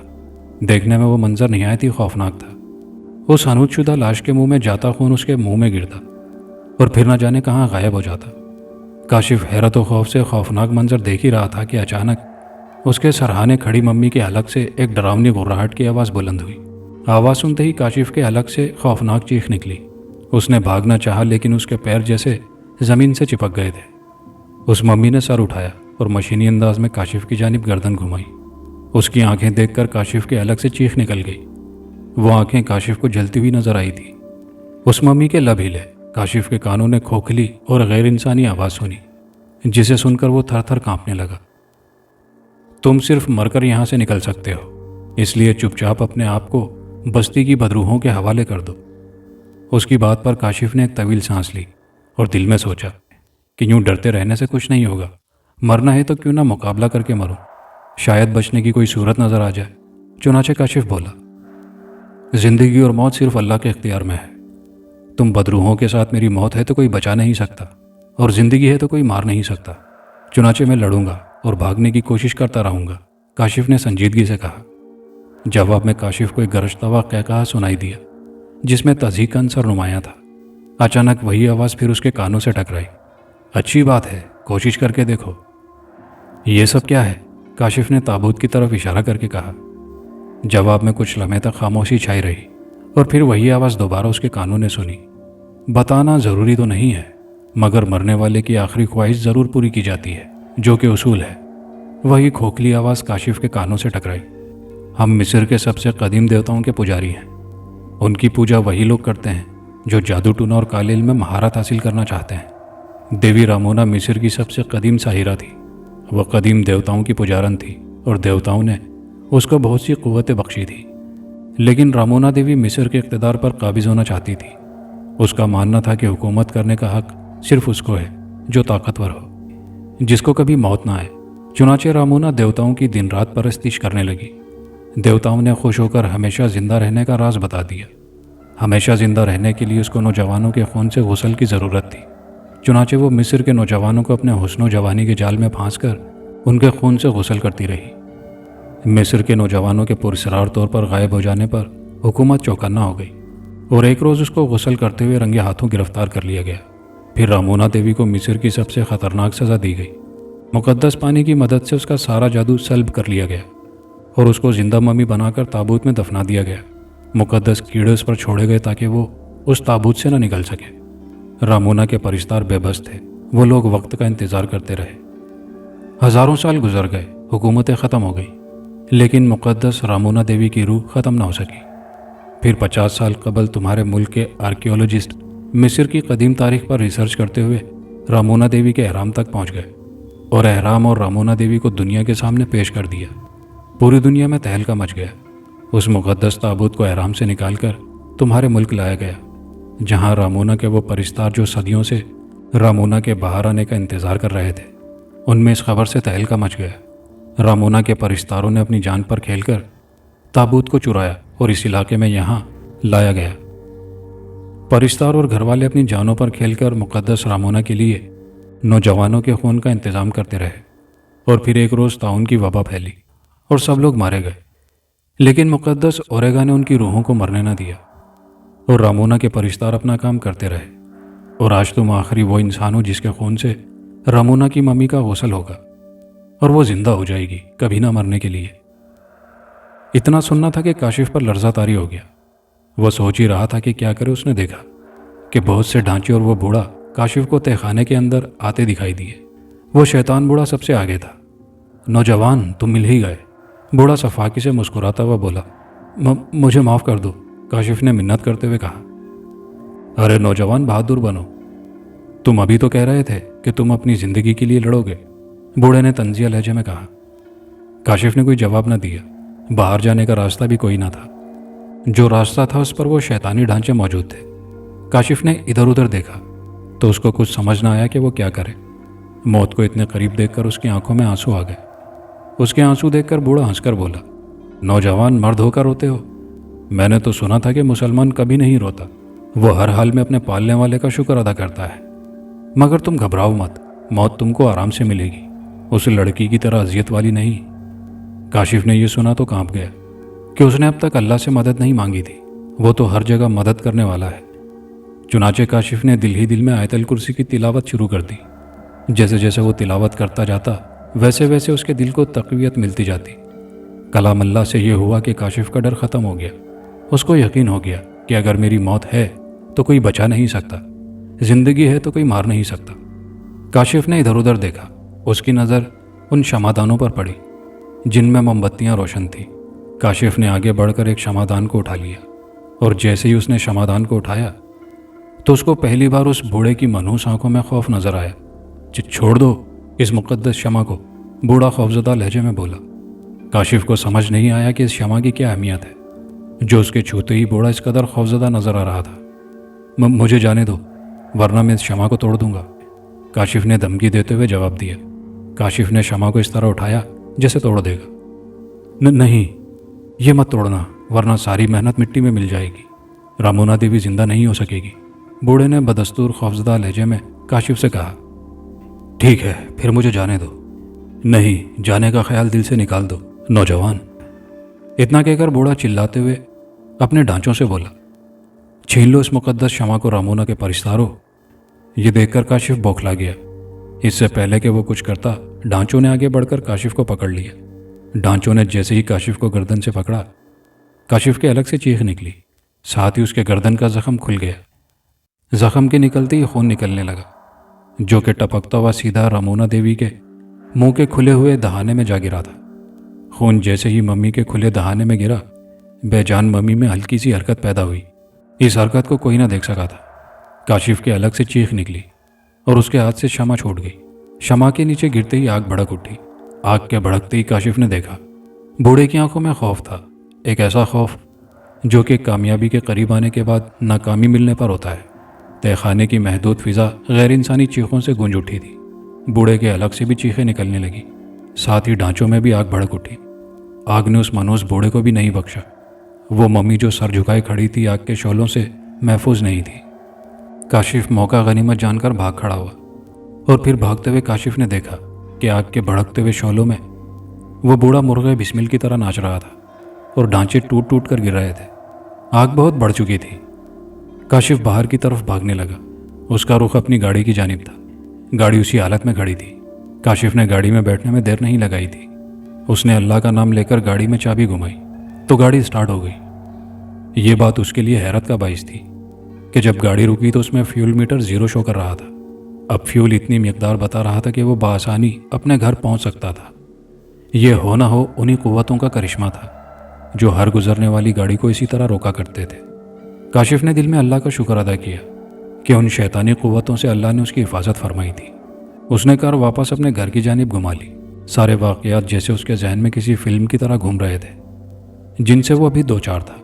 देखने में वो मंजर निहायत ही खौफनाक था। उस हनूतशुदा लाश के मुंह में जाता खून उसके मुंह में गिरता और फिर न जाने कहाँ गायब हो जाता। काशिफ हैरत और खौफ से खौफनाक मंजर देख ही रहा था कि अचानक उसके सरहाने खड़ी मम्मी के हलक से एक डरावनी गुर्राहट की आवाज़ बुलंद हुई। आवाज़ सुनते ही काशिफ के हलक से खौफनाक चीख निकली। उसने भागना चाहा लेकिन उसके पैर जैसे ज़मीन से चिपक गए थे। उस मम्मी ने सर उठाया और मशीनी अंदाज में काशिफ की जानिब गर्दन घुमाई। उसकी आंखें देखकर काशिफ के हलक से चीख निकल गई। वो आंखें काशिफ को जलती हुई नजर आई थी। उस मम्मी के लब हिले काशिफ के कानों ने खोखली और गैर इंसानी आवाज़ सुनी, जिसे सुनकर वो थर थर कांपने लगा। तुम सिर्फ मरकर यहाँ से निकल सकते हो, इसलिए चुपचाप अपने आप को बस्ती की बदरूहों के हवाले कर दो। उसकी बात पर काशिफ ने एक तवील सांस ली और दिल में सोचा कि यूं डरते रहने से कुछ नहीं होगा, मरना है तो क्यों ना मुकाबला करके मरूं, शायद बचने की कोई सूरत नजर आ जाए। चुनाचे काशिफ बोला, जिंदगी और मौत सिर्फ अल्लाह के इख्तियार में है। तुम बदरूहों के साथ मेरी मौत है तो कोई बचा नहीं सकता, और जिंदगी है तो कोई मार नहीं सकता। चुनाचे मैं लड़ूंगा और भागने की कोशिश करता रहूंगा, काशिफ ने संजीदगी से कहा। जवाब में काशिफ को एक गरजता हुआ कहकहा सुनाई दिया, जिसमें तज़हीक का अंसर नुमाया था। अचानक वही आवाज़ फिर उसके कानों से टकराई, अच्छी बात है, कोशिश करके देखो। ये सब क्या है? काशिफ ने ताबूत की तरफ इशारा करके कहा। जवाब में कुछ लम्हे तक खामोशी छाई रही और फिर वही आवाज़ दोबारा उसके कानों ने सुनी, बताना ज़रूरी तो नहीं है, मगर मरने वाले की आखिरी ख्वाहिश ज़रूर पूरी की जाती है, जो कि उसूल है। वही खोखली आवाज़ काशिफ के कानों से टकराई। हम मिस्र के सबसे कदीम देवताओं के पुजारी हैं। उनकी पूजा वही लोग करते हैं जो जादू टूना और काले इल्म में महारत हासिल करना चाहते हैं। देवी रामोना मिस्र की सबसे कदीम साहिरा थी। वह कदीम देवताओं की पुजारन थी और देवताओं ने उसको बहुत सी क़ुव्वतें बख्शी थी। लेकिन रामोना देवी मिस्र के इक़्तिदार पर काबिज़ होना चाहती थी। उसका मानना था कि हुकूमत करने का हक सिर्फ उसको है जो ताकतवर हो, जिसको कभी मौत ना आए। चुनाचे रामोना देवताओं की दिन रात परस्तिश करने लगी। देवताओं ने खुश होकर हमेशा ज़िंदा रहने का राज बता दिया। हमेशा ज़िंदा रहने के लिए उसको नौजवानों के खून से गुस्ल की ज़रूरत थी। चुनाचे वो मिस्र के नौजवानों को अपने हुस्न जवानी के जाल में फांस कर उनके खून से गुस्ल करती रही। मिस्र के नौजवानों के पुरस्रार तौर पर गायब हो जाने पर हुकूमत चौकन्ना हो गई और एक रोज़ उसको गुस्ल करते हुए रंगे हाथों गिरफ्तार कर लिया गया। फिर रामोना देवी को मिस्र की सबसे ख़तरनाक सज़ा दी गई। मुक़द्दस पानी की मदद से उसका सारा जादू सल्ब कर लिया गया और उसको जिंदा मम्मी बनाकर ताबूत में दफना दिया गया। मुक़द्दस कीड़े उस पर छोड़े गए ताकि वो उस ताबूत से न निकल सके। रामोना के परिस्तार बेबस थे। वो लोग वक्त का इंतज़ार करते रहे। हज़ारों साल गुजर गए, हुकूमतें ख़त्म हो गई, लेकिन मुक़द्दस रामोना देवी की रूह ख़त्म ना हो सकी। फिर 50 साल कबल तुम्हारे मुल्क के आर्कियोलॉजिस्ट मिस्र की कदीम तारीख पर रिसर्च करते हुए रामोना देवी के अहराम तक पहुँच गए और अहराम और रामोना देवी को दुनिया के सामने पेश कर दिया। पूरी दुनिया में तहलका मच गया। उस मुक़द्दस ताबूत को अहराम से निकालकर तुम्हारे मुल्क लाया गया, जहाँ रामोना के वो परिस्तार जो सदियों से रामोना के बाहर आने का इंतज़ार कर रहे थे, उनमें इस खबर से तहलका मच गया। रामोना के परिस्तारों ने अपनी जान पर खेलकर ताबूत को चुराया और इस इलाके में यहाँ लाया गया। परिस्तार और घरवाले अपनी जानों पर खेलकर मुक़द्दस रामोना के लिए नौजवानों के खून का इंतज़ाम करते रहे और फिर एक रोज़ ताउन की वबा फैली और सब लोग मारे गए। लेकिन मुक़द्दस ओरेगा ने उनकी रूहों को मरने न दिया और रामोना के परिस्तार अपना काम करते रहे। और आज तुम आखिरी वो इंसान हो जिसके खून से रामोना की मम्मी का गुस्ल होगा और वो जिंदा हो जाएगी, कभी ना मरने के लिए। इतना सुनना था कि काशिफ पर लर्जा तारी हो गया। वह सोच ही रहा था कि क्या करे। उसने देखा कि बहुत से ढांचे और वो बूढ़ा काशिफ को तहखाने के अंदर आते दिखाई दिए। वो शैतान बूढ़ा सबसे आगे था। नौजवान, तुम मिल ही गए, बूढ़ा सफाकी से मुस्कुराता हुआ बोला। मुझे माफ़ कर दो, काशिफ ने मिन्नत करते हुए कहा। अरे नौजवान, बहादुर बनो। तुम अभी तो कह रहे थे कि तुम अपनी ज़िंदगी के लिए लड़ोगे, बूढ़े ने तंजिया लहजे में कहा। काशिफ ने कोई जवाब न दिया। बाहर जाने का रास्ता भी कोई ना था। जो रास्ता था उस पर वो शैतानी ढांचे मौजूद थे। काशिफ ने इधर उधर देखा तो उसको कुछ समझ ना आया कि वो क्या करे। मौत को इतने करीब देखकर उसकी आंखों में आंसू आ गए। उसके आंसू देखकर बूढ़ा हंसकर बोला, नौजवान, मर्द होकर रोते हो? मैंने तो सुना था कि मुसलमान कभी नहीं रोता, वो हर हाल में अपने पालने वाले का शुक्र अदा करता है। मगर तुम घबराओ मत, मौत तुमको आराम से मिलेगी, उस लड़की की तरह अजियत वाली नहीं। काशिफ ने यह सुना तो कांप गया कि उसने अब तक अल्लाह से मदद नहीं मांगी थी। वो तो हर जगह मदद करने वाला है। चुनाचे काशिफ ने दिल ही दिल में आयतल कुर्सी की तिलावत शुरू कर दी। जैसे जैसे वो तिलावत करता जाता वैसे वैसे उसके दिल को तक़वियत मिलती जाती। कलाम अल्लाह से ये हुआ कि काशिफ का डर ख़त्म हो गया। उसको यकीन हो गया कि अगर मेरी मौत है तो कोई बचा नहीं सकता, ज़िंदगी है तो कोई मार नहीं सकता। काशिफ ने इधर उधर देखा। उसकी नज़र उन शमादानों पर पड़ी जिनमें मोमबत्तियाँ रोशन थीं। काशिफ ने आगे बढ़कर एक शमादान को उठा लिया और जैसे ही उसने शमादान को उठाया تو اس کو پہلی بار اس بوڑھے کی منحوس آنکھوں میں خوف نظر آیا۔ چھوڑ دو اس مقدس شمع کو، بوڑھا خوفزدہ لہجے میں بولا۔ کاشف کو سمجھ نہیں آیا کہ اس شمع کی کیا اہمیت ہے جو اس کے چھوتے ہی بوڑھا اس قدر خوفزدہ نظر آ رہا تھا۔ مجھے جانے دو ورنہ میں اس شمع کو توڑ دوں گا، کاشف نے دھمکی دیتے ہوئے جواب دیا۔ کاشف نے شمع کو اس طرح اٹھایا جیسے توڑ دے گا۔ نہیں، یہ مت توڑنا ورنہ ساری محنت مٹی میں مل جائے گی، رامونا دیوی زندہ نہیں ہو سکے گی، بوڑھے نے بدستور خوفزدہ لہجے میں کاشف سے کہا۔ ٹھیک ہے پھر مجھے جانے دو۔ نہیں، جانے کا خیال دل سے نکال دو نوجوان، اتنا کہہ کر بوڑھا چلاتے ہوئے اپنے ڈھانچوں سے بولا۔ چھین لو اس مقدس شمع کو رامونا کے پرستاروں۔ یہ دیکھ کر کاشف بوکھلا گیا۔ اس سے پہلے کہ وہ کچھ کرتا، ڈھانچوں نے آگے بڑھ کر کاشف کو پکڑ لیا۔ ڈھانچوں نے جیسے ہی کاشف کو گردن سے پکڑا، کاشف کے الگ سے چیخ نکلی، ساتھ ہی اس کے گردن کا زخم کھل گیا۔ زخم کے نکلتے ہی خون نکلنے لگا جو کہ ٹپکتا ہوا سیدھا رامونا دیوی کے منہ کے کھلے ہوئے دہانے میں جا گرا تھا۔ خون جیسے ہی ممی کے کھلے دہانے میں گرا، بے جان ممی میں ہلکی سی حرکت پیدا ہوئی۔ اس حرکت کو کوئی نہ دیکھ سکا تھا۔ کاشف کے الگ سے چیخ نکلی اور اس کے ہاتھ سے شمع چھوٹ گئی۔ شمع کے نیچے گرتے ہی آگ بھڑک اٹھی۔ آگ کے بھڑکتے ہی کاشف نے دیکھا بوڑھے کی آنکھوں میں خوف تھا، ایک ایسا خوف جو کہ کامیابی کے قریب آنے کے بعد ناکامی ملنے پر ہوتا ہے۔ تہ خانے کی محدود فضا غیر انسانی چیخوں سے گونج اٹھی تھی۔ بوڑھے کے الگ سے بھی چیخیں نکلنے لگی، ساتھ ہی ڈھانچوں میں بھی آگ بھڑک اٹھی۔ آگ نے اس منحوس بوڑھے کو بھی نہیں بخشا۔ وہ ممی جو سر جھکائے کھڑی تھی آگ کے شعلوں سے محفوظ نہیں تھی۔ کاشف موقع غنیمت جان کر بھاگ کھڑا ہوا اور پھر بھاگتے ہوئے کاشف نے دیکھا کہ آگ کے بھڑکتے ہوئے شعلوں میں وہ بوڑھا مرغے بسمل کی طرح ناچ رہا تھا اور ڈھانچے ٹوٹ ٹوٹ کر گر رہے تھے۔ آگ بہت بڑھ چکی تھی۔ کاشف باہر کی طرف بھاگنے لگا۔ اس کا رخ اپنی گاڑی کی جانب تھا۔ گاڑی اسی حالت میں کھڑی تھی۔ کاشف نے گاڑی میں بیٹھنے میں دیر نہیں لگائی تھی۔ اس نے اللہ کا نام لے کر گاڑی میں چابی گھمائی تو گاڑی سٹارٹ ہو گئی۔ یہ بات اس کے لیے حیرت کا باعث تھی کہ جب گاڑی رکی تو اس میں فیول میٹر 0 شو کر رہا تھا۔ اب فیول اتنی مقدار بتا رہا تھا کہ وہ بآسانی اپنے گھر پہنچ سکتا تھا۔ یہ ہو نہ ہو انہی قوتوں کا کرشمہ تھا جو ہر گزرنے والی گاڑی کو اسی طرح روکا کرتے تھے۔ کاشف نے دل میں اللہ کا شکر ادا کیا کہ ان شیطانی قوتوں سے اللہ نے اس کی حفاظت فرمائی تھی۔ اس نے کار واپس اپنے گھر کی جانب گھما لی۔ سارے واقعات جیسے اس کے ذہن میں کسی فلم کی طرح گھوم رہے تھے جن سے وہ ابھی دو چار تھا۔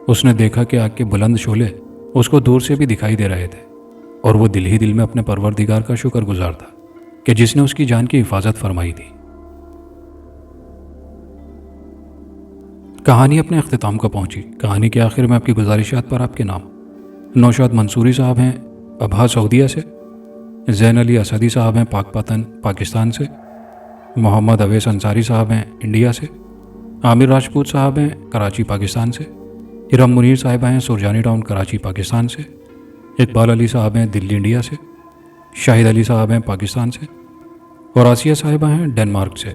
اس نے دیکھا کہ آگ کے بلند شعلے اس کو دور سے بھی دکھائی دے رہے تھے اور وہ دل ہی دل میں اپنے پروردگار کا شکر گزار تھا کہ جس نے اس کی جان کی حفاظت فرمائی تھی۔ کہانی اپنے اختتام کو پہنچی۔ کہانی کے آخر میں آپ کی گزارشات پر آپ کے نام: نوشاد منصوری صاحب ہیں ابہا سعودیہ سے، زین علی اسدی صاحب ہیں پاک پتن پاکستان سے، محمد اویس انصاری صاحب ہیں انڈیا سے، عامر راجپوت صاحب ہیں کراچی پاکستان سے، ارم منیر صاحبہ ہیں سرجانی ٹاؤن کراچی پاکستان سے، اقبال علی صاحب ہیں دلی انڈیا سے، شاہد علی صاحب ہیں پاکستان سے، اور آسیہ صاحبہ ہیں ڈنمارک سے۔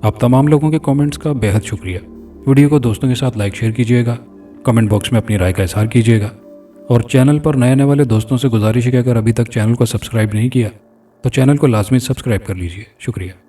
آپ تمام لوگوں کے کامنٹس کا بے حد شکریہ۔ ویڈیو کو دوستوں کے ساتھ لائک شیئر کیجیے گا، کمنٹ باکس میں اپنی رائے کا اظہار کیجیے گا، اور چینل پر نئے آنے والے دوستوں سے گزارش ہے کہ اگر ابھی تک چینل کو سبسکرائب نہیں کیا تو چینل کو لازمی سبسکرائب کر لیجیے۔ شکریہ۔